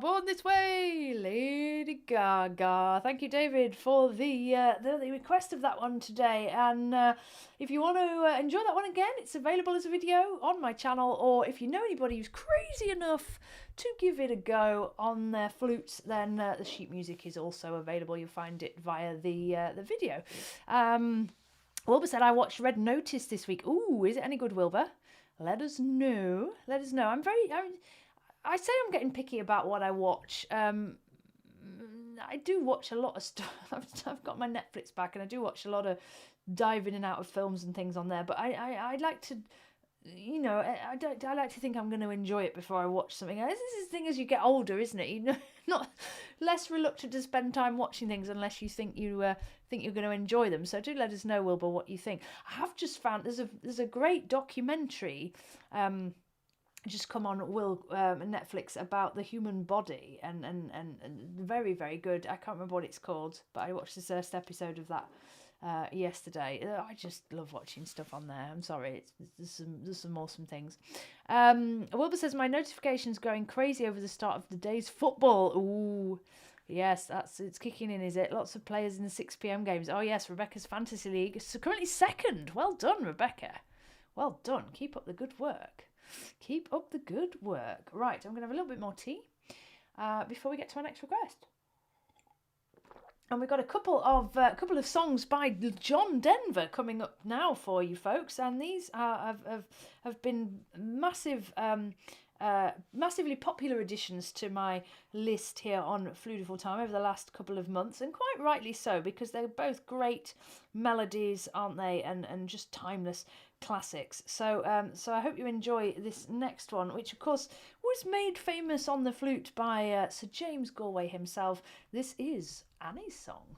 Born This Way, Lady Gaga. Thank you, David, for the request of that one today. And if you want to enjoy that one again, it's available as a video on my channel. Or if you know anybody who's crazy enough to give it a go on their flutes, then the sheet music is also available. You'll find it via the video. Wilbur said, I watched Red Notice this week. Ooh, is it any good, Wilbur? Let us know. Let us know. I say I'm getting picky about what I watch. I do watch a lot of stuff. I've got my Netflix back, and I do watch a lot of dive in and out of films and things on there. But I like to, you know, I like to think I'm going to enjoy it before I watch something. This is the thing as you get older, isn't it? You know, not less reluctant to spend time watching things unless you think you're going to enjoy them. So do let us know, Wilbur, what you think. I have just found there's a great documentary. Just come on Netflix about the human body and very, very good. I can't remember what it's called, but I watched the first episode of that yesterday. I just love watching stuff on there. I'm sorry, there's some awesome things. Wilbur says my notifications going crazy over the start of the day's football. Ooh, yes, it's kicking in, is it? Lots of players in the 6 p.m. games. Oh yes, Rebecca's Fantasy League is currently second. Well done, Rebecca. Well done. Keep up the good work. Keep up the good work. Right, I'm going to have a little bit more tea before we get to our next request. And we've got a couple of songs by John Denver coming up now for you folks, and these have been massively popular additions to my list here on Flutifull Time over the last couple of months, and quite rightly so, because they're both great melodies, aren't they, and just timeless classics. So I hope you enjoy this next one, which of course was made famous on the flute by Sir James Galway himself. This is Annie's Song.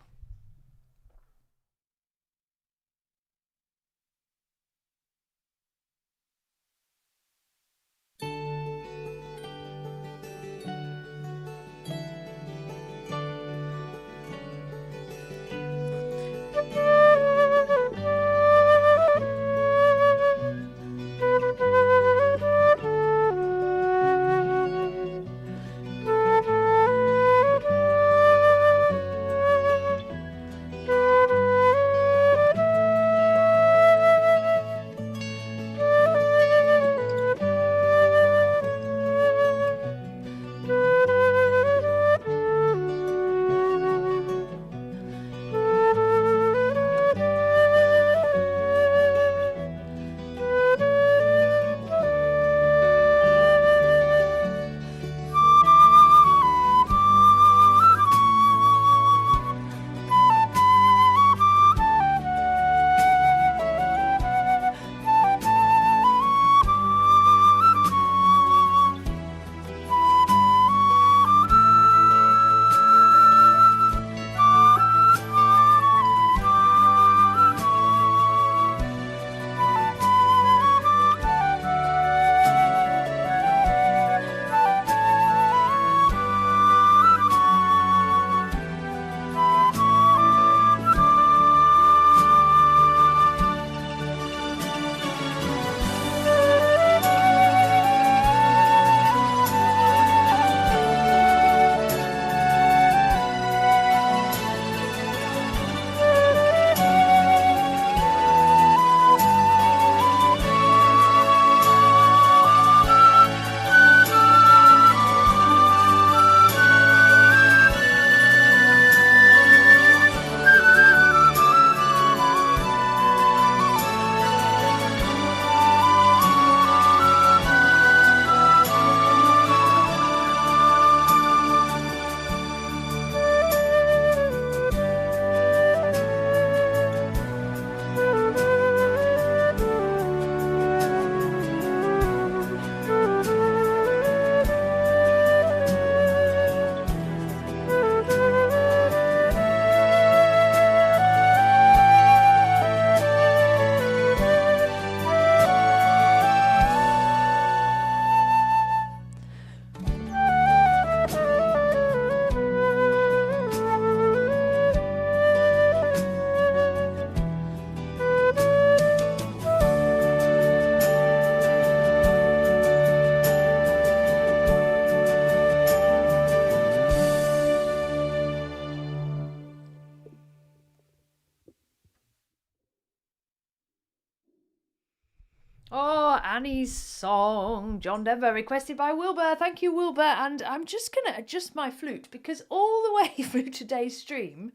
Annie's song, John Denver, requested by Wilbur. Thank you, Wilbur. And I'm just going to adjust my flute because all the way through today's stream,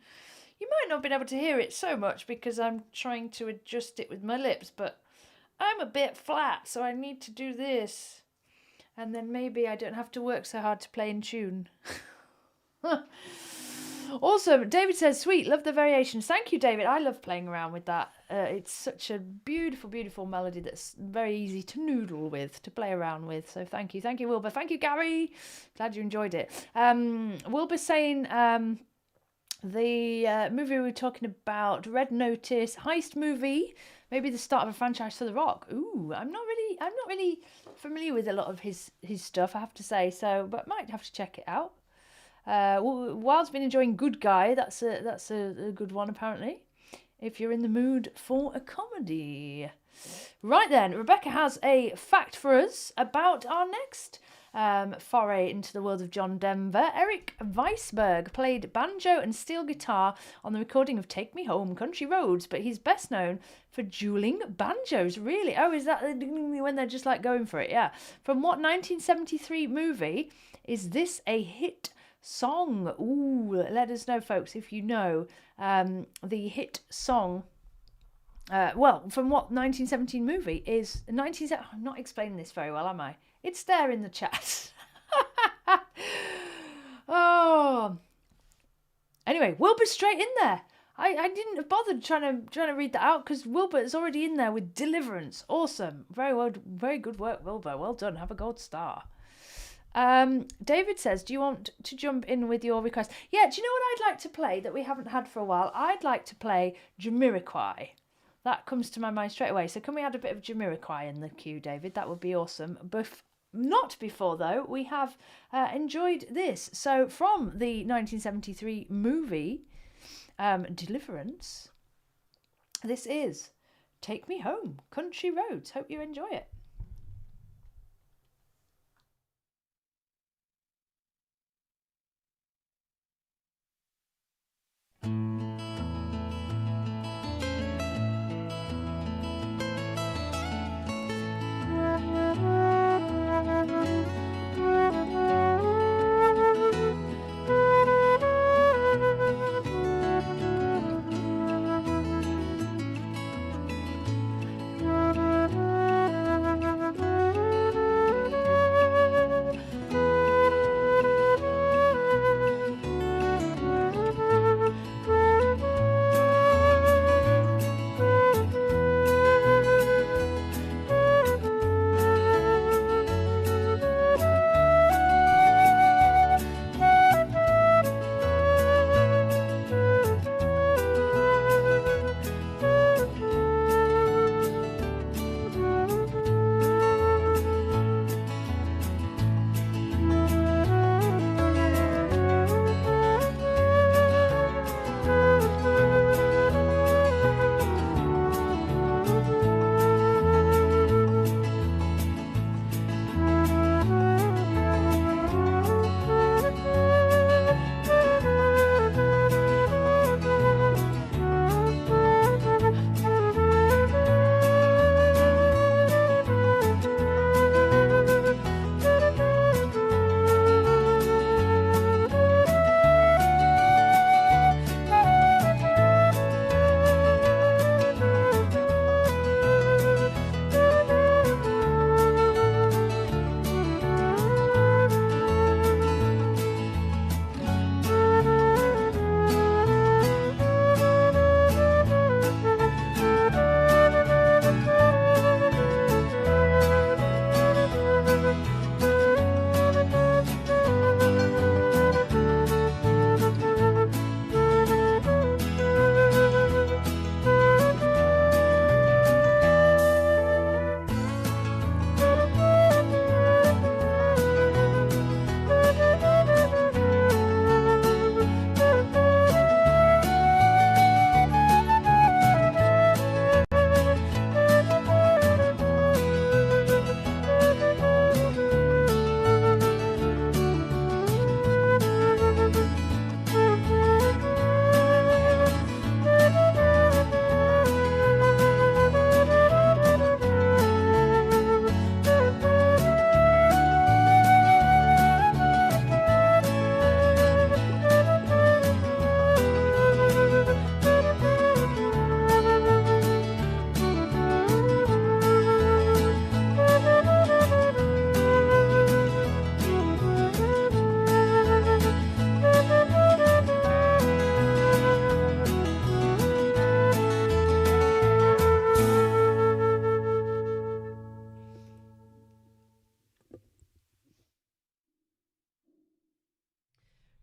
you might not have been able to hear it so much because I'm trying to adjust it with my lips, but I'm a bit flat, so I need to do this. And then maybe I don't have to work so hard to play in tune. Awesome. David says, sweet, love the variations. Thank you, David. I love playing around with that. It's such a beautiful, beautiful melody that's very easy to noodle with, to play around with. So thank you. Thank you, Wilbur. Thank you, Gary. Glad you enjoyed it. Wilbur's saying the movie we were talking about, Red Notice, heist movie, maybe the start of a franchise for The Rock. Ooh, I'm not really familiar with a lot of his stuff, I have to say. So, but might have to check it out. Wild's been enjoying Good Guy. That's a good one, apparently, if you're in the mood for a comedy. Right then, Rebecca has a fact for us about our next foray into the world of John Denver. Eric Weisberg played banjo and steel guitar on the recording of Take Me Home, Country Roads, but he's best known for dueling banjos. Really? Oh, is that when they're just like going for it? Yeah. From what 1973 movie is this a hit song? Ooh, let us know, folks, if you know the hit song. Well, from what 1917 movie is I'm not explaining this very well, am I? It's there in the chat. Oh. Anyway, Wilbur's straight in there. I didn't have bothered trying to read that out because Wilbur is already in there with Deliverance. Awesome. Very good work, Wilbur. Well done. Have a gold star. David says, do you want to jump in with your request? Yeah, do you know what I'd like to play that we haven't had for a while? I'd like to play Jamiroquai. That comes to my mind straight away. So can we add a bit of Jamiroquai in the queue, David? That would be awesome. Not before, though, we have enjoyed this. So from the 1973 movie Deliverance, this is Take Me Home, Country Roads. Hope you enjoy it.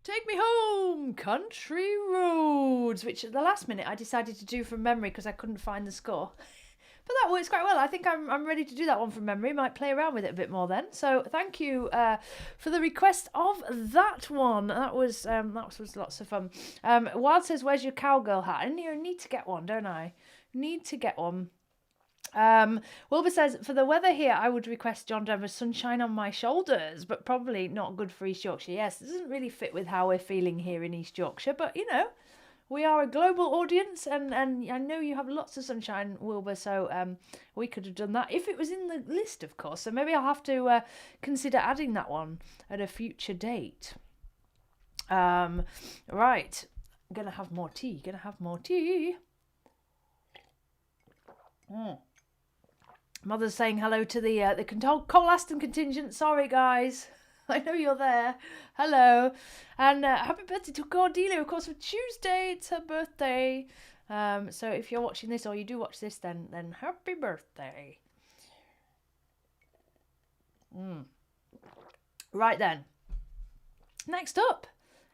Take Me Home, Country Roads, which at the last minute I decided to do from memory because I couldn't find the score. But that works quite well. I think I'm ready to do that one from memory. Might play around with it a bit more then. So thank you for the request of that one. That was lots of fun. Wild says, "Where's your cowgirl hat?" And you need to get one, don't I? Need to get one. Wilbur says, "For the weather here, I would request John Denver's Sunshine on My Shoulders, but probably not good for East Yorkshire." Yes, it doesn't really fit with how we're feeling here in East Yorkshire, but you know, we are a global audience, and I know you have lots of sunshine, Wilbur, so we could have done that if it was in the list, of course. So maybe I'll have to consider adding that one at a future date. Right, I'm gonna have more tea. Mother's saying hello to the Cole Aston contingent. Sorry, guys. I know you're there. Hello. And happy birthday to Cordelia, of course, for Tuesday. It's her birthday. So if you're watching this or you do watch this, then happy birthday. Right then. Next up,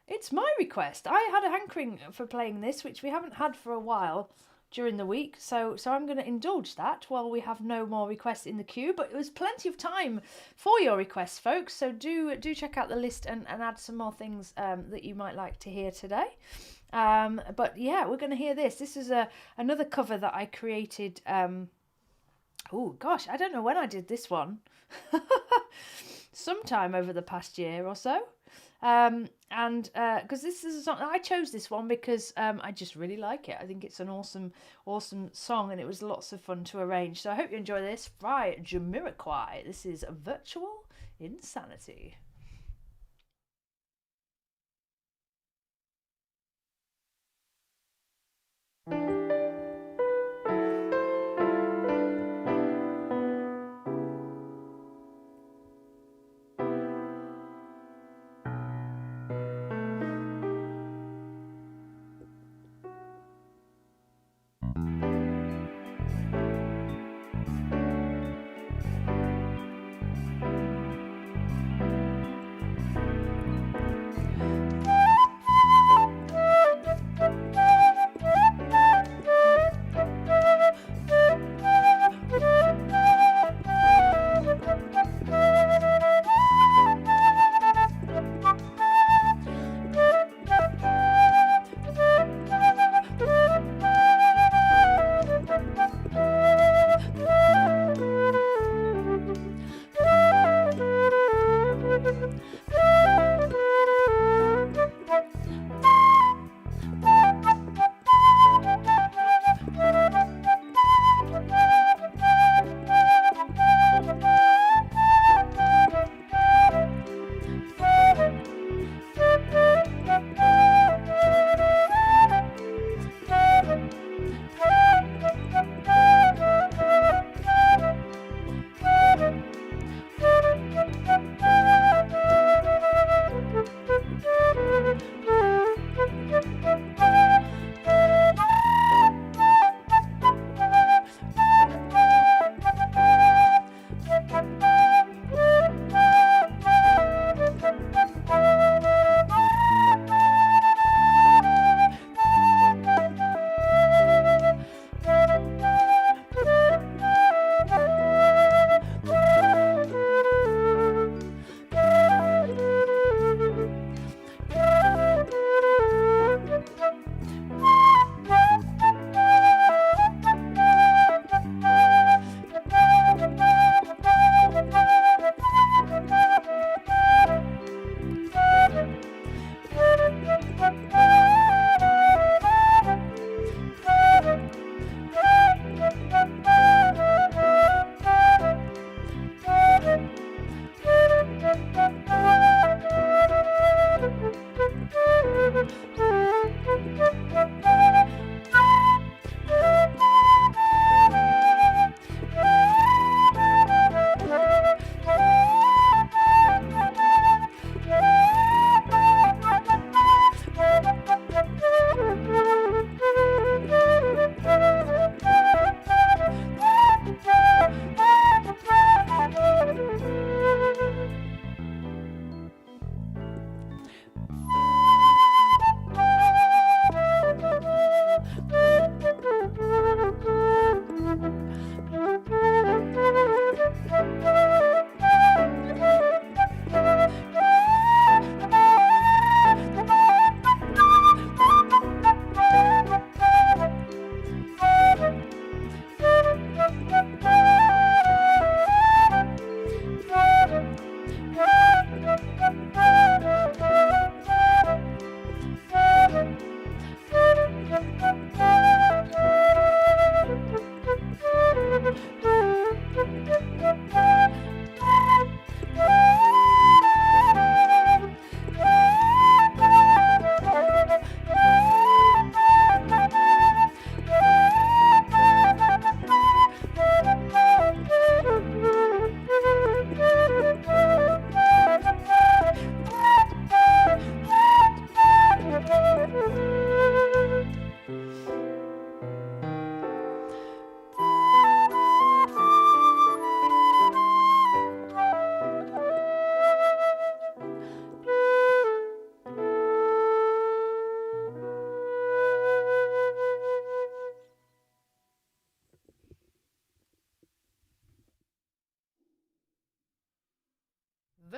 it's my request. I had a hankering for playing this, which we haven't had for a while during the week, so I'm going to indulge that while we have no more requests in the queue. But it was plenty of time for your requests, folks, so do check out the list and add some more things that you might like to hear today. But yeah, we're going to hear this is another cover that I created. Oh gosh, I don't know when I did this one. Sometime over the past year or so. And because this is a song, I chose this one because I just really like it. I think it's an awesome song, and it was lots of fun to arrange. So I hope you enjoy this by Jamiroquai. This is Virtual Insanity.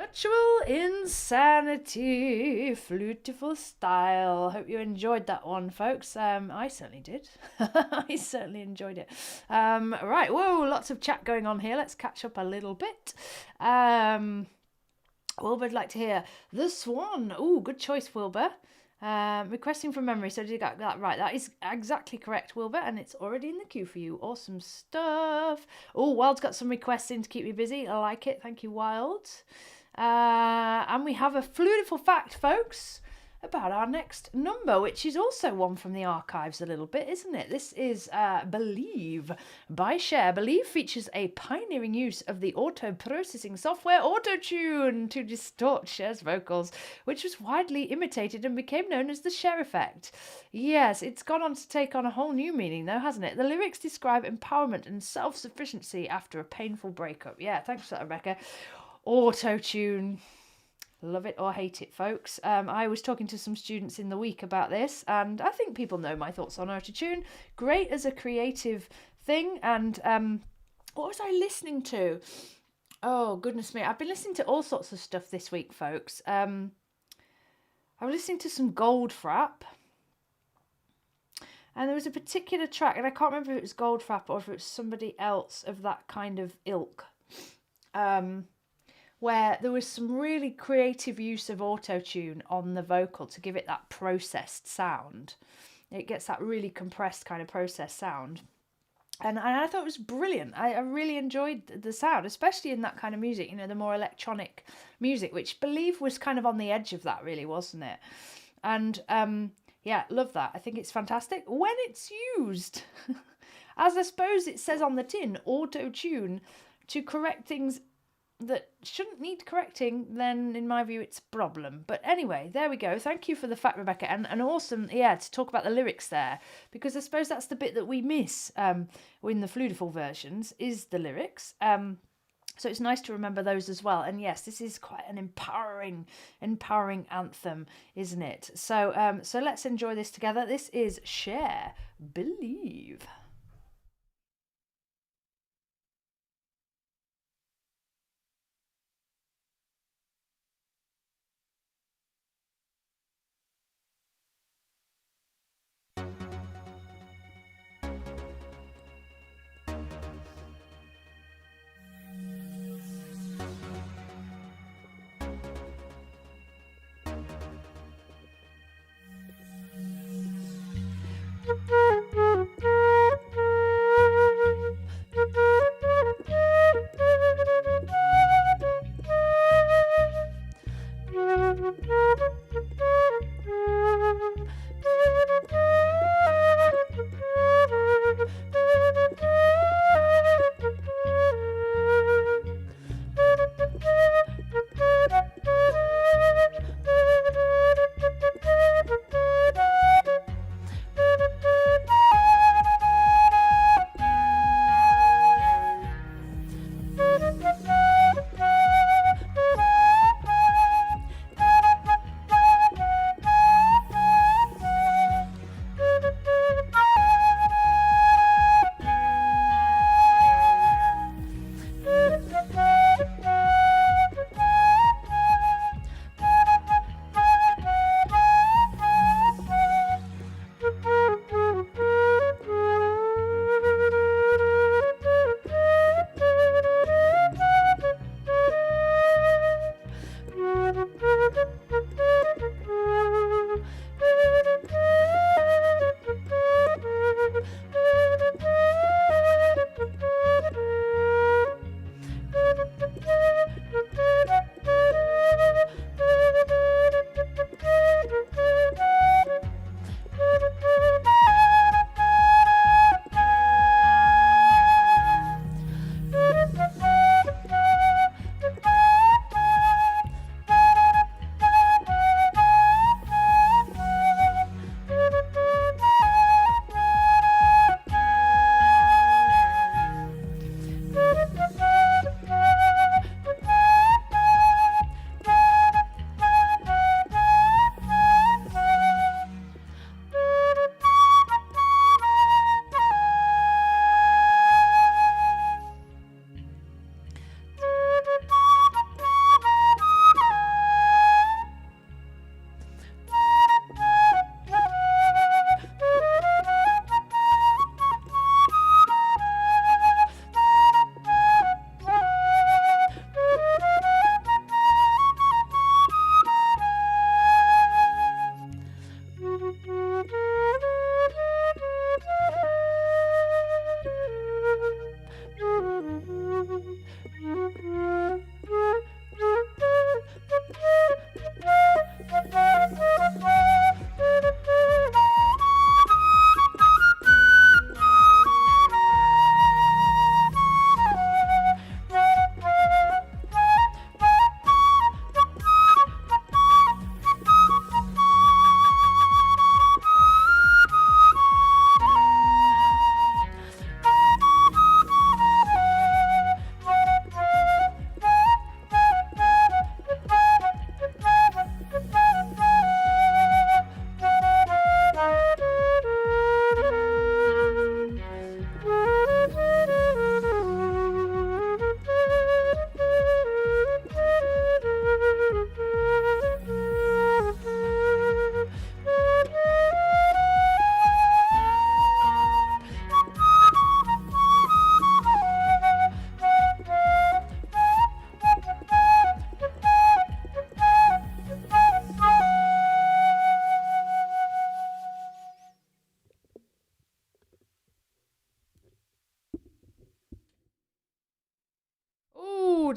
Virtual Insanity, Flutifull style. Hope you enjoyed that one, folks. I certainly did. I certainly enjoyed it. Right, whoa, lots of chat going on here. Let's catch up a little bit. Wilbur'd like to hear The Swan. Oh, good choice, Wilbur. Requesting from memory, so did you get that right? That is exactly correct, Wilbur, and it's already in the queue for you. Awesome stuff. Oh, Wild's got some requests in to keep me busy. I like it. Thank you, Wild. And we have a Flutifull fact, folks, about our next number, which is also one from the archives a little bit, isn't it? This is Believe by Cher. Believe features a pioneering use of the auto-processing software Autotune to distort Cher's vocals, which was widely imitated and became known as the Cher effect. Yes, it's gone on to take on a whole new meaning, though, hasn't it? The lyrics describe empowerment and self-sufficiency after a painful breakup. Yeah, thanks for that, Rebecca. Autotune. Love it or hate it, folks. I was talking to some students in the week about this, and I think people know my thoughts on Autotune. Great as a creative thing, and what was I listening to? Oh, goodness me. I've been listening to all sorts of stuff this week, folks. I was listening to some Goldfrapp, and there was a particular track, and I can't remember if it was Goldfrapp or if it was somebody else of that kind of ilk. Where there was some really creative use of autotune on the vocal to give it that processed sound. It gets that really compressed kind of processed sound. And I thought it was brilliant. I really enjoyed the sound, especially in that kind of music, you know, the more electronic music, which Believe was kind of on the edge of that, really, wasn't it? And yeah, love that. I think it's fantastic when it's used, as I suppose it says on the tin, auto-tune, to correct things that shouldn't need correcting, then in my view it's a problem. But anyway, there we go. Thank you for the fact, Rebecca, and awesome, yeah, to talk about the lyrics there, because I suppose that's the bit that we miss in the Flutifull versions, is the lyrics. So it's nice to remember those as well. And yes, this is quite an empowering anthem, isn't it? So so let's enjoy this together. This is Cher, Believe.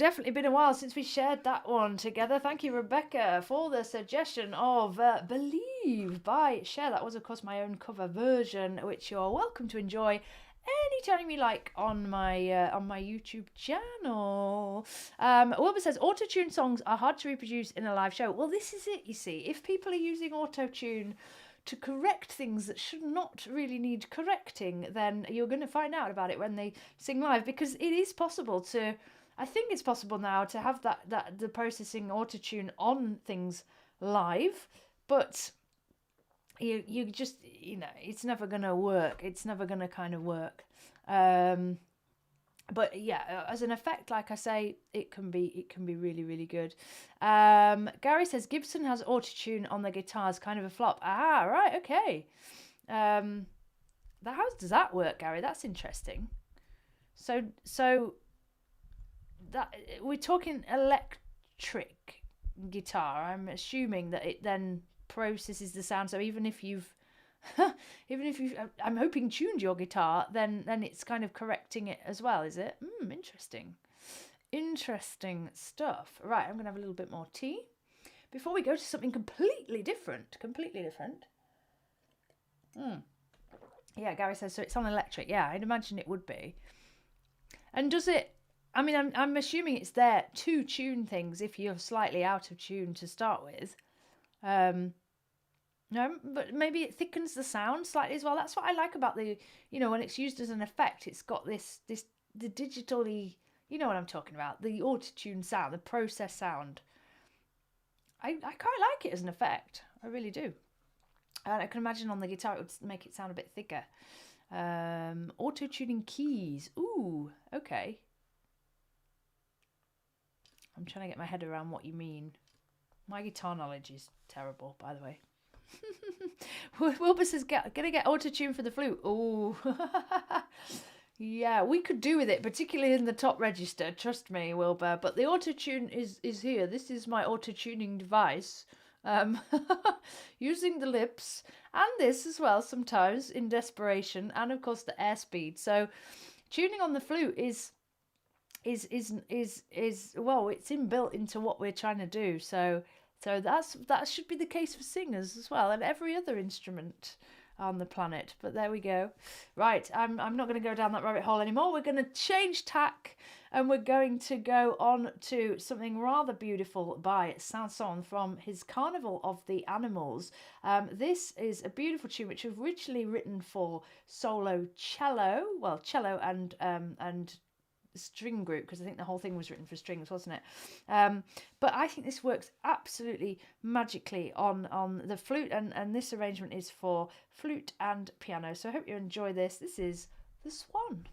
definitely been a while since we shared that one together. Thank you, Rebecca, for the suggestion of Believe by Cher. That was, of course, my own cover version, which you're welcome to enjoy anytime you like on my YouTube channel. Wilbur says, auto-tune songs are hard to reproduce in a live show. Well, this is it, you see. If people are using auto-tune to correct things that should not really need correcting, then you're going to find out about it when they sing live, because it is possible to, I think it's possible now to have the processing autotune on things live, but you just, it's never going to work. It's never going to kind of work. But yeah, as an effect, like I say, it can be really, really good. Gary says Gibson has autotune on the guitars, kind of a flop. Ah, right, okay. How does that work, Gary? That's interesting. So that we're talking electric guitar. I'm assuming that it then processes the sound. So even if you've I'm hoping tuned your guitar, then it's kind of correcting it as well, is it? Interesting stuff. Right, I'm gonna have a little bit more tea before we go to something completely different. Yeah, Gary says so. It's on electric. Yeah, I'd imagine it would be. And does it? I mean, I'm assuming it's there to tune things if you're slightly out of tune to start with. No, but maybe it thickens the sound slightly as well. That's what I like about the, when it's used as an effect, it's got the digitally, you know what I'm talking about, the auto-tune sound, the process sound. I quite like it as an effect. I really do. And I can imagine on the guitar it would make it sound a bit thicker. Auto-tuning keys. Ooh, okay. I'm trying to get my head around what you mean. My guitar knowledge is terrible, by the way. Wilbur says, gonna get auto-tune for the flute. Oh, yeah, we could do with it, particularly in the top register. Trust me, Wilbur. But the auto-tune is here. This is my auto-tuning device. Using the lips and this as well sometimes in desperation, and of course the airspeed. So tuning on the flute is well, it's inbuilt into what we're trying to do. So that should be the case for singers as well, and every other instrument on the planet. But there we go. Right, I'm not going to go down that rabbit hole anymore. We're going to change tack, and we're going to go on to something rather beautiful by Sanson from his Carnival of the Animals. This is a beautiful tune which was originally written for solo cello, and string group, because I think the whole thing was written for strings, wasn't it? But I think this works absolutely magically on the flute, and this arrangement is for flute and piano. So I hope you enjoy this. This is the Swan.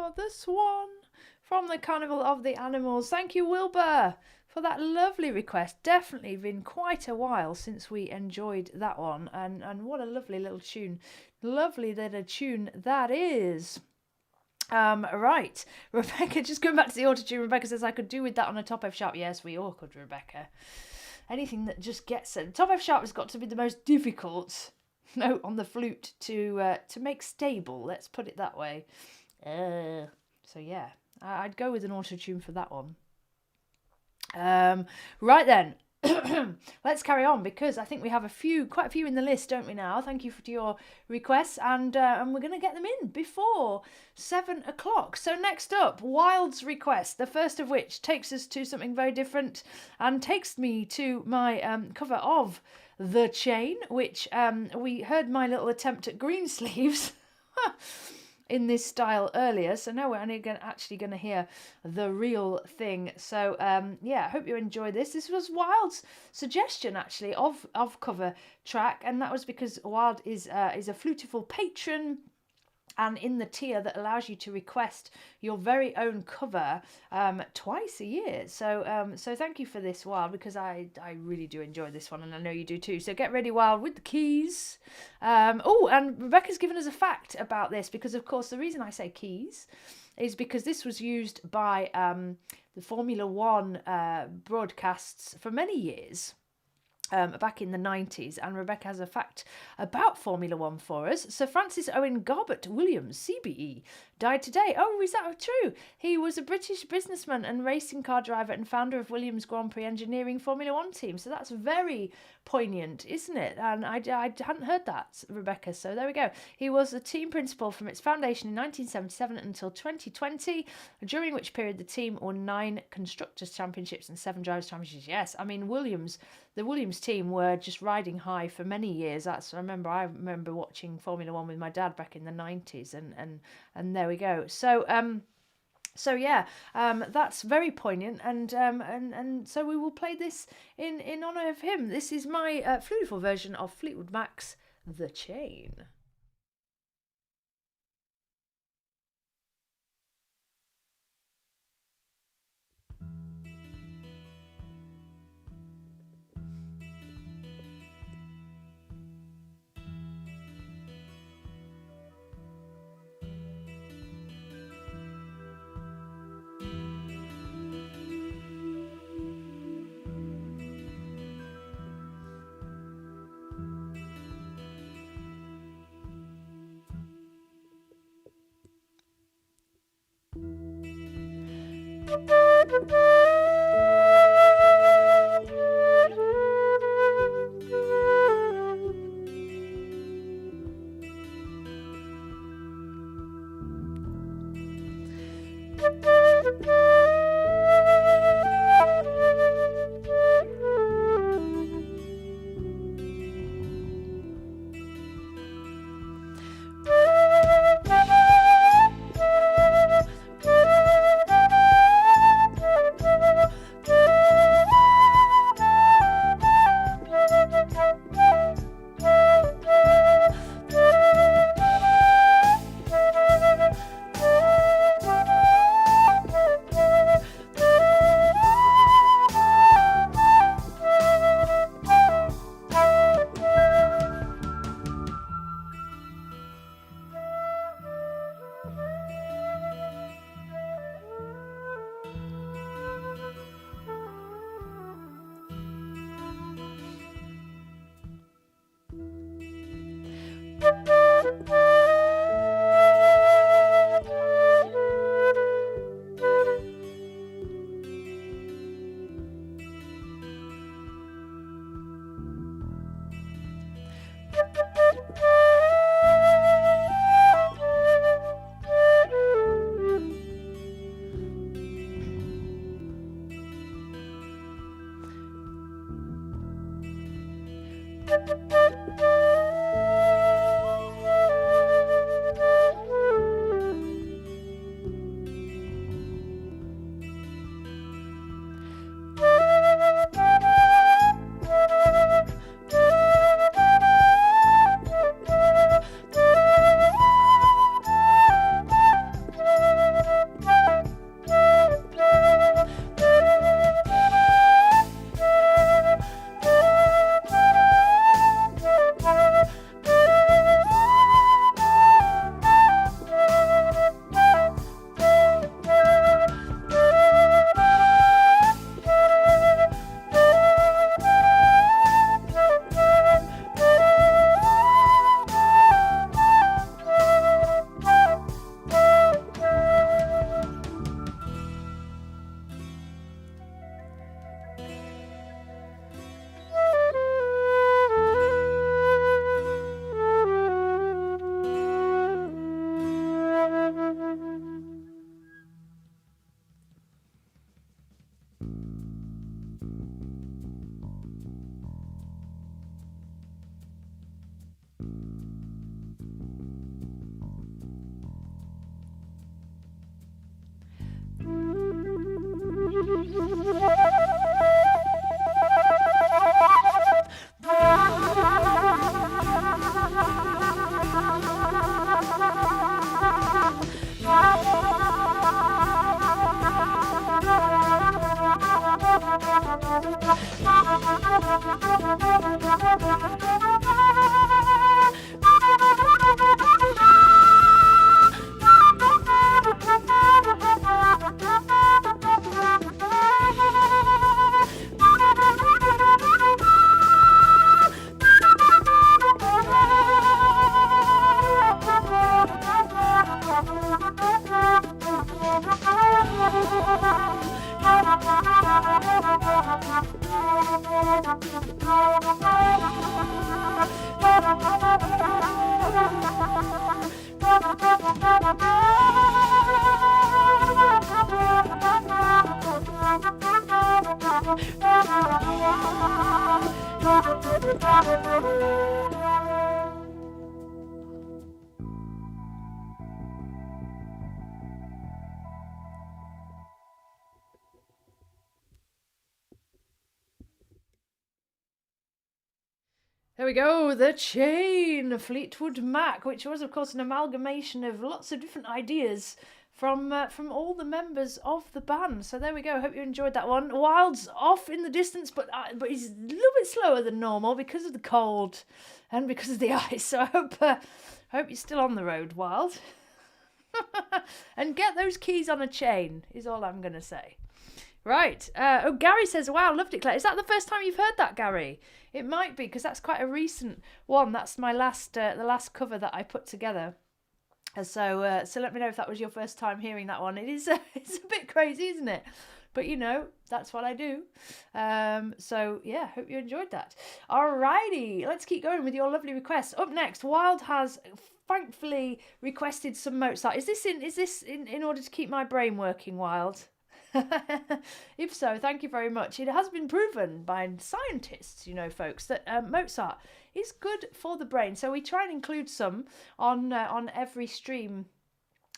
Oh, the Swan from the Carnival of the Animals. Thank you, Wilbur, for that lovely request. Definitely been quite a while since we enjoyed that one, and what a lovely little tune. Lovely little tune that is. Right, Rebecca, just going back to the auto-tune, Rebecca says I could do with that on a top F sharp. Yes, we all could, Rebecca. Anything that just gets it. Top F sharp has got to be the most difficult note on the flute to make stable. Let's put it that way. So yeah, I'd go with an auto-tune for that one. Right then. Let's carry on, because I think we have quite a few in the list, don't we now? Thank you for your requests, and we're going to get them in before 7 o'clock. So next up, Wild's request, the first of which takes us to something very different and takes me to my cover of The Chain, which we heard my little attempt at green sleeves in this style earlier, so now we're actually going to hear the real thing. So yeah, I hope you enjoy this. This was Wild's suggestion actually of cover track, and that was because Wild is a Flutifull patron, and in the tier that allows you to request your very own cover twice a year. So so thank you for this, Wild, because I really do enjoy this one, and I know you do too. So get ready, Wild, with the keys. Oh, and Rebecca's given us a fact about this, because of course the reason I say keys is because this was used by the Formula One broadcasts for many years. Back in the 90s, and Rebecca has a fact about Formula One for us. Sir Francis Owen Garbett Williams, CBE, died today. Oh, is that true? He was a British businessman and racing car driver and founder of Williams Grand Prix Engineering Formula One team. So that's very poignant, isn't it? And I hadn't heard that, Rebecca, so there we go. He was the team principal from its foundation in 1977 until 2020, during which period the team won 9 Constructors' Championships and 7 Drivers' Championships. Yes, I mean, the Williams team were just riding high for many years. I remember watching Formula One with my dad back in the 90s, and there we go. So so yeah, that's very poignant, and so we will play this in honour of him. This is my Flutifull version of Fleetwood Mac's The Chain. There we go, the Chain, Fleetwood Mac, which was, of course, an amalgamation of lots of different ideas from all the members of the band. So there we go. Hope you enjoyed that one. Wild's off in the distance, but he's a little bit slower than normal because of the cold and because of the ice. So I hope you're still on the road, Wild. And get those keys on a chain is all I'm going to say. Right. Gary says, wow, loved it, Claire. Is that the first time you've heard that, Gary? It might be, because that's quite a recent one. That's my the last cover that I put together. So let me know if that was your first time hearing that one. It's a bit crazy, isn't it? But, that's what I do. So, yeah, hope you enjoyed that. Alrighty, let's keep going with your lovely requests. Up next, Wild has thankfully requested some Mozart. Is this in order to keep my brain working, Wild? If so, thank you very much. It has been proven by scientists, folks, that Mozart is good for the brain. So we try and include some on every stream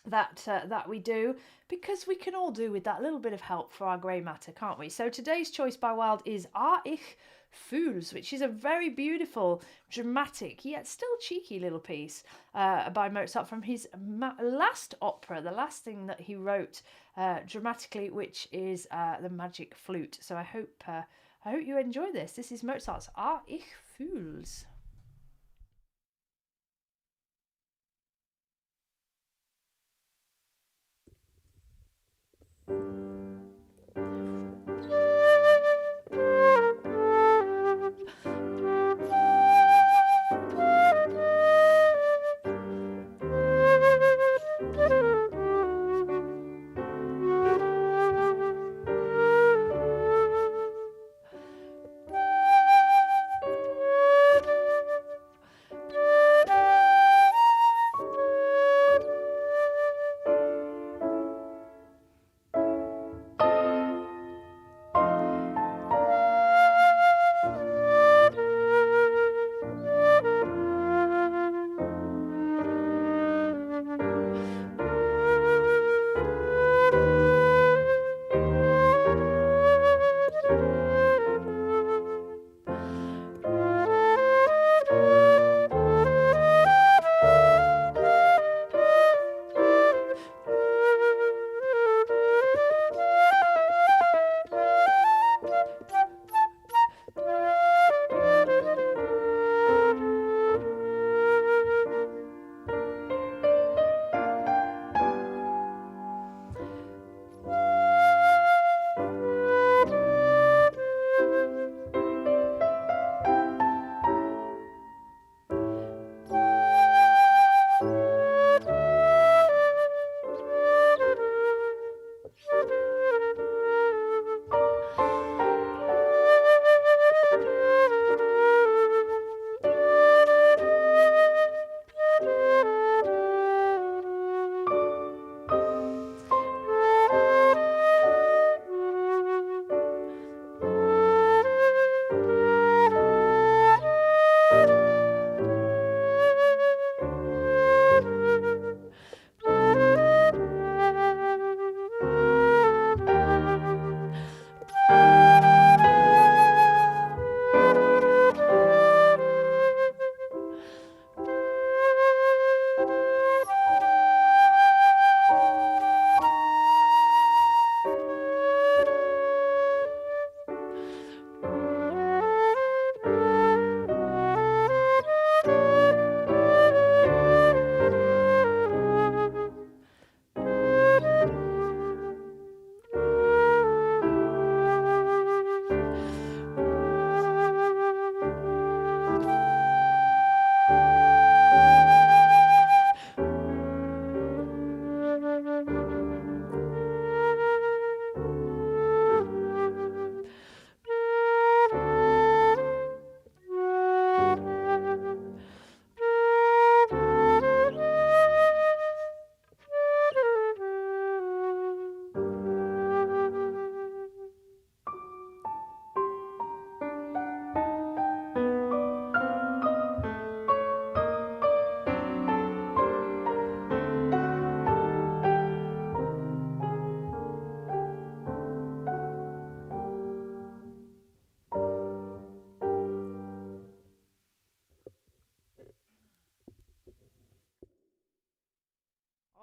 that we do, because we can all do with that little bit of help for our grey matter, can't we? So today's choice by Wild is Ich Fools, which is a very beautiful, dramatic, yet still cheeky little piece by Mozart from his last opera, the last thing that he wrote dramatically, which is the Magic Flute. So I hope you enjoy this. This is Mozart's Ich Fools.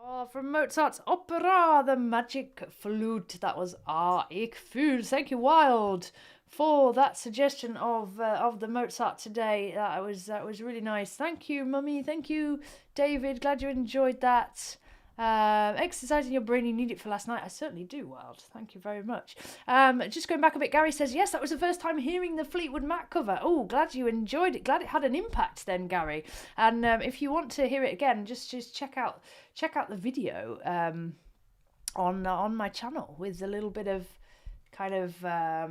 Oh, from Mozart's opera, The Magic Flute. That was Ich fühl. Thank you, Wild, for that suggestion of the Mozart today. That was really nice. Thank you, Mummy. Thank you, David. Glad you enjoyed that. Exercising your brain, you need it for last night. I certainly do, Wild. Thank you very much. Just going back a bit, Gary says, yes, that was the first time hearing the Fleetwood Mac cover. Oh, glad you enjoyed it. Glad it had an impact then, Gary. And if you want to hear it again, just check out the video on my channel with a little bit of kind of a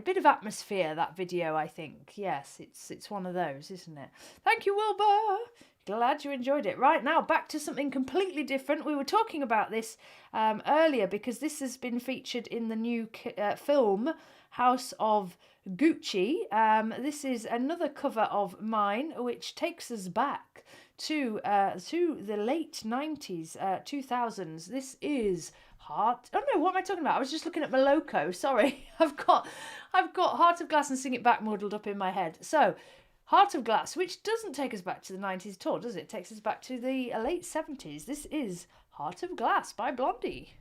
bit of atmosphere, that video, I think. Yes, it's one of those, isn't it? Thank you, Wilbur. Glad you enjoyed it. Right, now back to something completely different. We were talking about this earlier because this has been featured in the new film House of Gucci. This is another cover of mine which takes us back to the late 90s, 2000s. This is Heart. Oh no, what am I talking about? I was just looking at Moloko. Sorry, I've got Heart of Glass and Sing It Back muddled up in my head. So, Heart of Glass, which doesn't take us back to the 90s at all, does it? It takes us back to the late 70s. This is Heart of Glass by Blondie.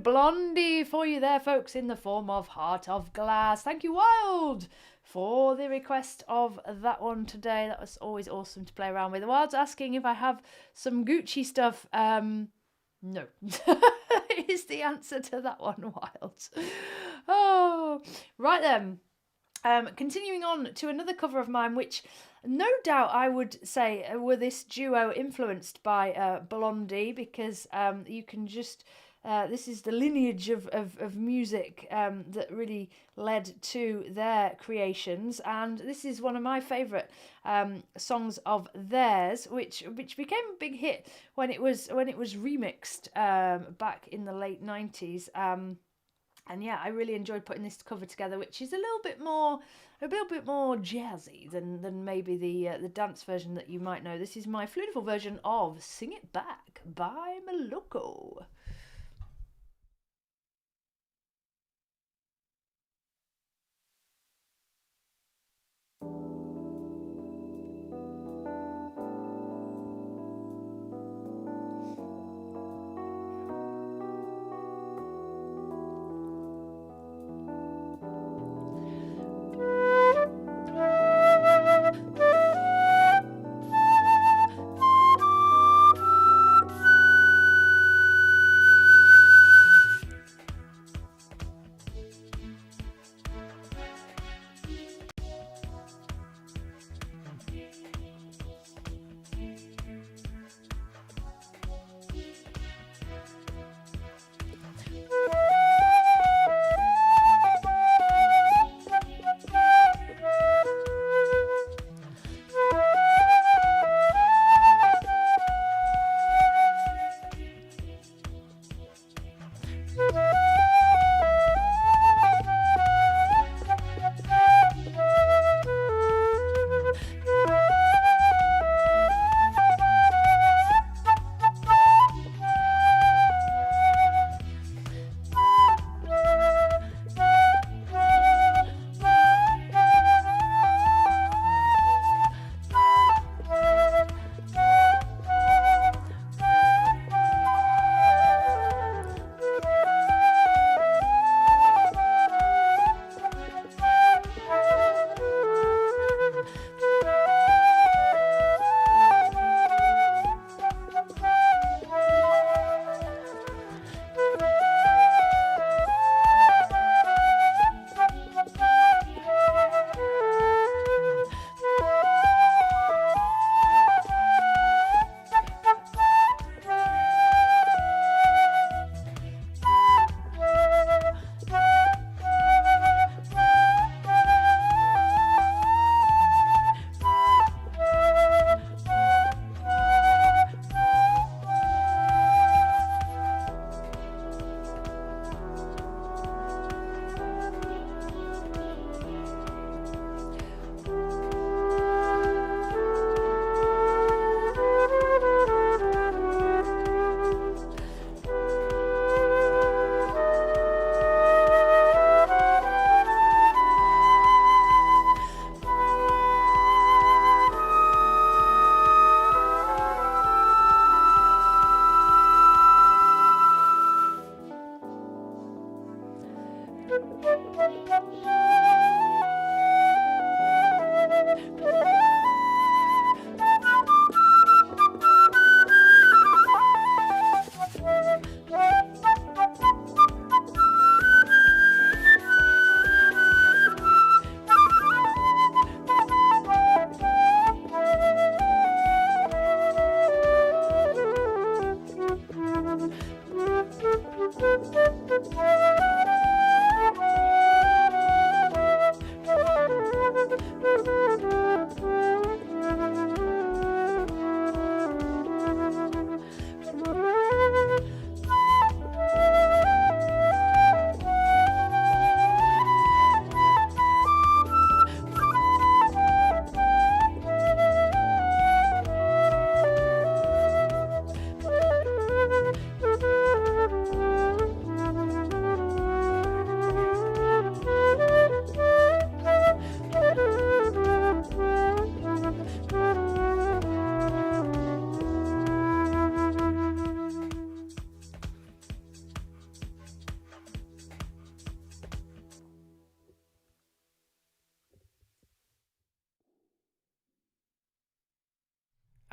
and Blondie for you there, folks, in the form of Heart of Glass. Thank you, Wild, for the request of that one today. That was always awesome to play around with. Wild's asking if I have some Gucci stuff. No. Is the answer to that one, Wild. Oh, right then. Continuing on to another cover of mine, which no doubt I would say were this duo influenced by Blondie, because you can just... this is the lineage of music that really led to their creations, and this is one of my favourite songs of theirs, which became a big hit when it was remixed back in the late 90s. And yeah, I really enjoyed putting this cover together, which is a little bit more jazzy than maybe the dance version that you might know. This is my Flutifull version of "Sing It Back" by Maloko.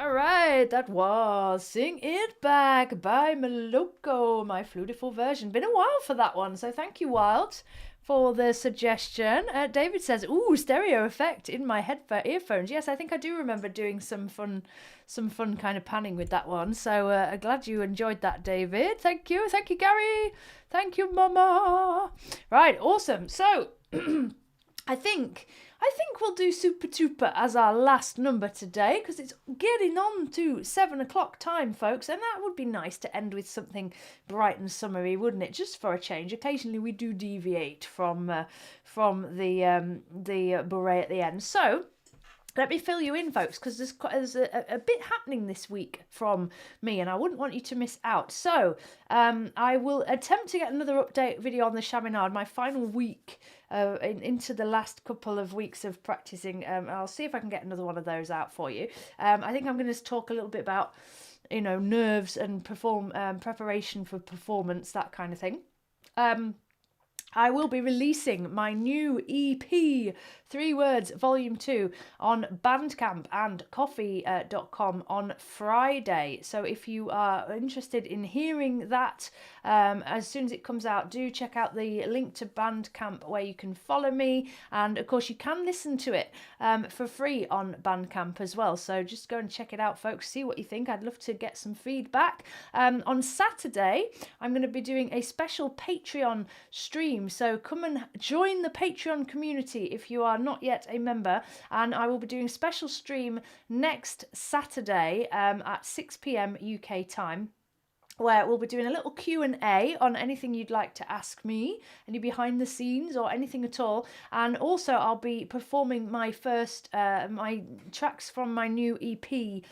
All right, that was Sing It Back by Maloko, my Flutifull version. Been a while for that one, so thank you, Wild, for the suggestion. David says, "Ooh, stereo effect in my earphones." Yes, I think I do remember doing some fun kind of panning with that one. So I'm glad you enjoyed that, David. Thank you, Gary. Thank you, Mama. Right, awesome. So I think we'll do Super Tuper as our last number today because it's getting on to 7 o'clock time, folks, and that would be nice to end with something bright and summery, wouldn't it? Just for a change. Occasionally we do deviate from the beret at the end. So let me fill you in, folks, because there's a bit happening this week from me, and I wouldn't want you to miss out. So I will attempt to get another update video on the Chaminade, my final week into the last couple of weeks of practicing. I'll see if I can get another one of those out for you. I think I'm going to talk a little bit about, nerves and preparation for performance, that kind of thing. I will be releasing my new EP, 3 Words, Volume 2, on Bandcamp and Ko-fi.com on Friday. So if you are interested in hearing that, as soon as it comes out, do check out the link to Bandcamp where you can follow me. And of course, you can listen to it for free on Bandcamp as well. So just go and check it out, folks. See what you think. I'd love to get some feedback. On Saturday, I'm going to be doing a special Patreon stream. So come and join the Patreon community if you are not yet a member, and I will be doing a special stream next Saturday at 6 p.m. UK time, where we'll be doing a little Q&A on anything you'd like to ask me, any behind the scenes or anything at all. And also I'll be performing my first my tracks from my new EP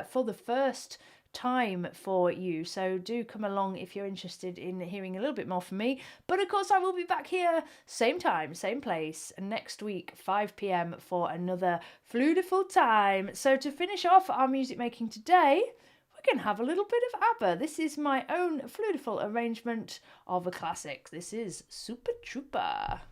for the first time for you. So do come along if you're interested in hearing a little bit more from me. But of course I will be back here same time, same place next week, 5 p.m. for another Flutifull time. So to finish off our music making today, we're going to have a little bit of ABBA. This is my own Flutifull arrangement of a classic. This is Super Trooper.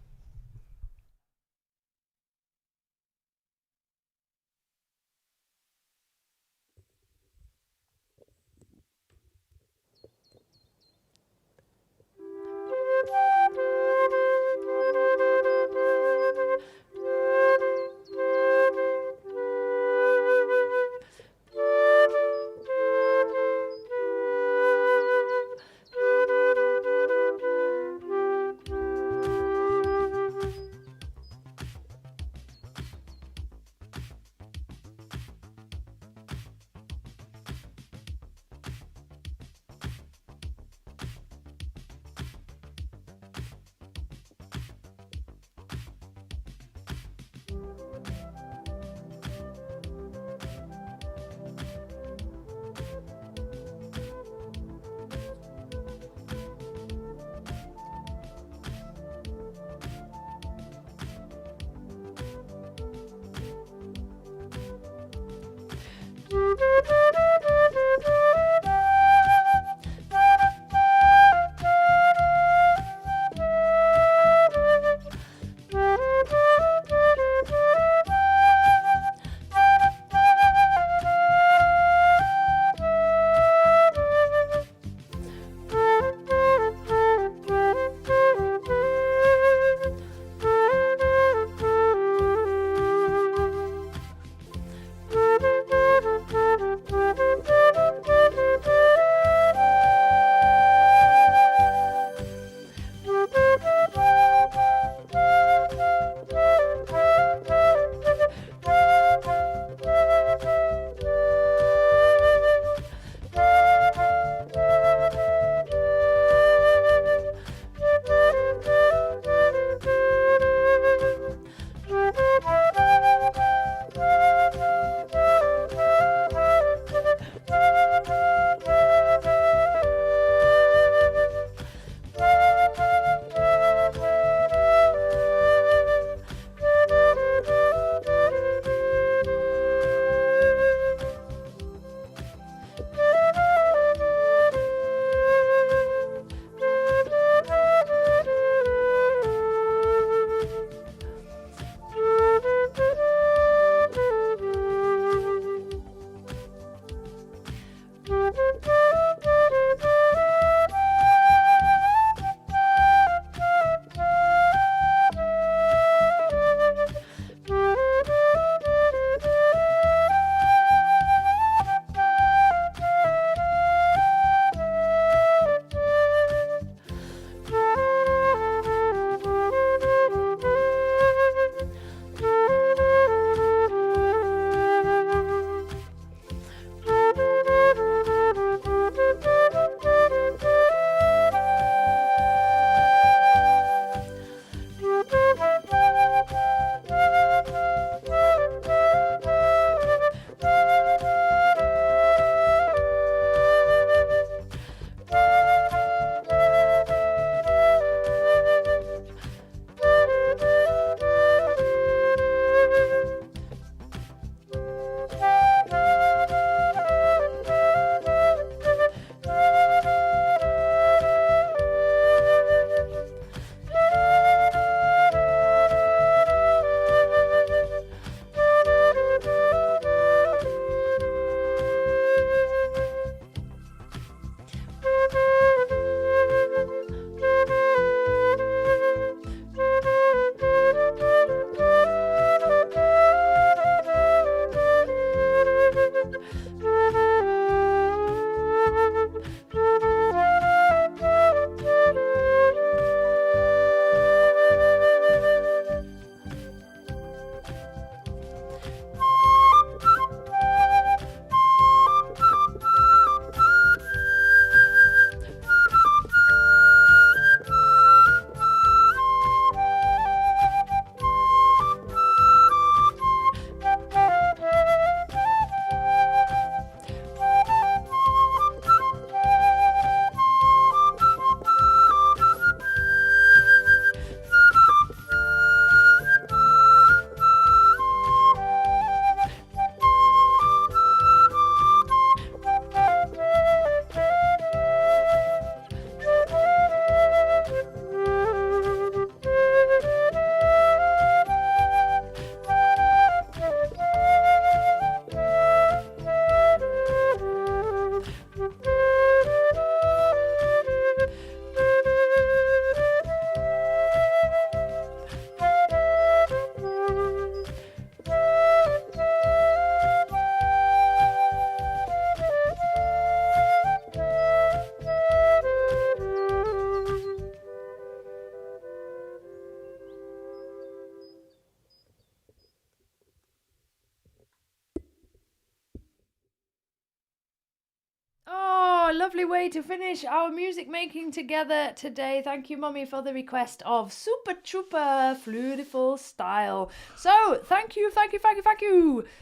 lovely way to finish our music making together today. Thank you, Mummy, for the request of Super Trooper Flutifull Style. So thank you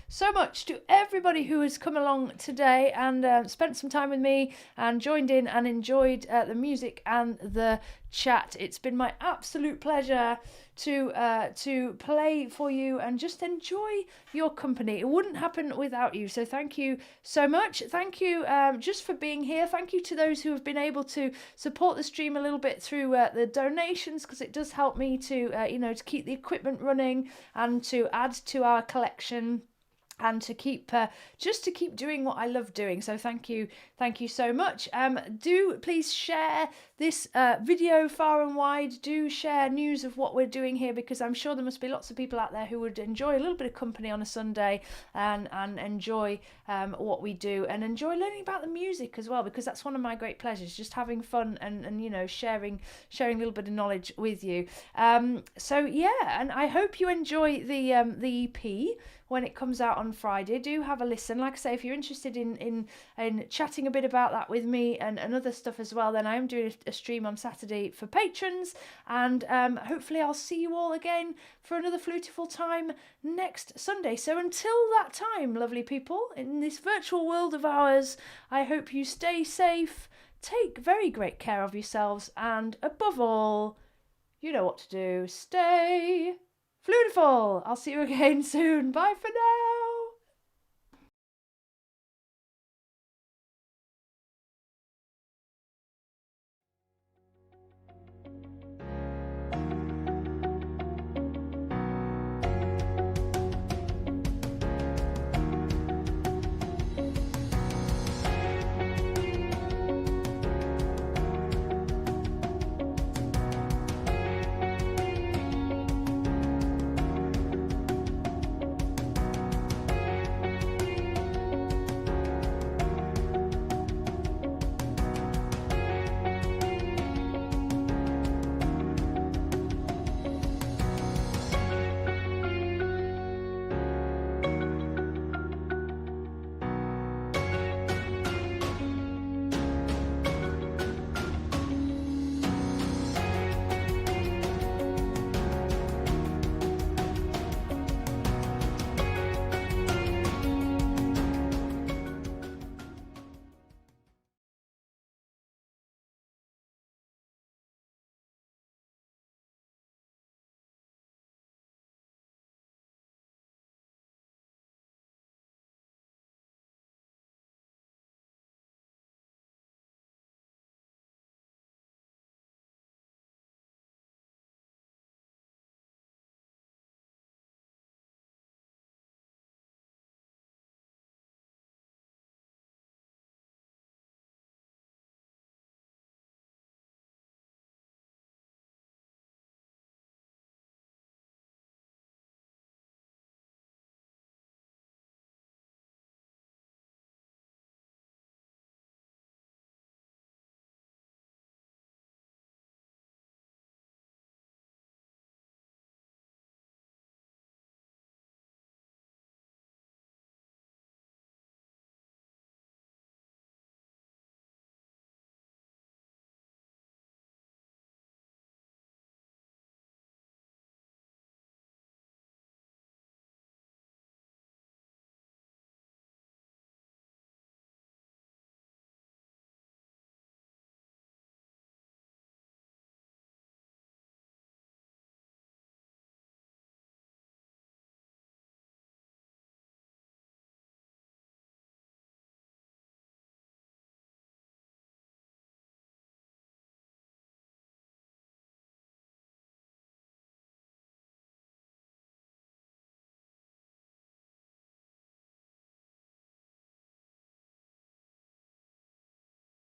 so much to everybody who has come along today and spent some time with me and joined in and enjoyed the music and the chat. It's been my absolute pleasure to play for you and just enjoy your company. It wouldn't happen without you, so thank you so much. Thank you just for being here. Thank you to those who have been able to support the stream a little bit through the donations, because it does help me to to keep the equipment running and to add to our collection and to keep just to keep doing what I love doing. So thank you so much. Do please share this video far and wide. Do share news of what we're doing here, because I'm sure there must be lots of people out there who would enjoy a little bit of company on a Sunday and enjoy what we do and enjoy learning about the music as well, because that's one of my great pleasures, just having fun and sharing a little bit of knowledge with you. So yeah, and I hope you enjoy the EP when it comes out on Friday. Do have a listen. Like I say, if you're interested in chatting a bit about that with me and other stuff as well, then I am doing a stream on Saturday for patrons, and hopefully I'll see you all again for another Flutifull time next Sunday. So until that time, lovely people, in this virtual world of ours, I hope you stay safe, take very great care of yourselves, and above all, you know what to do. Stay Flutifull. I'll see you again soon. Bye for now.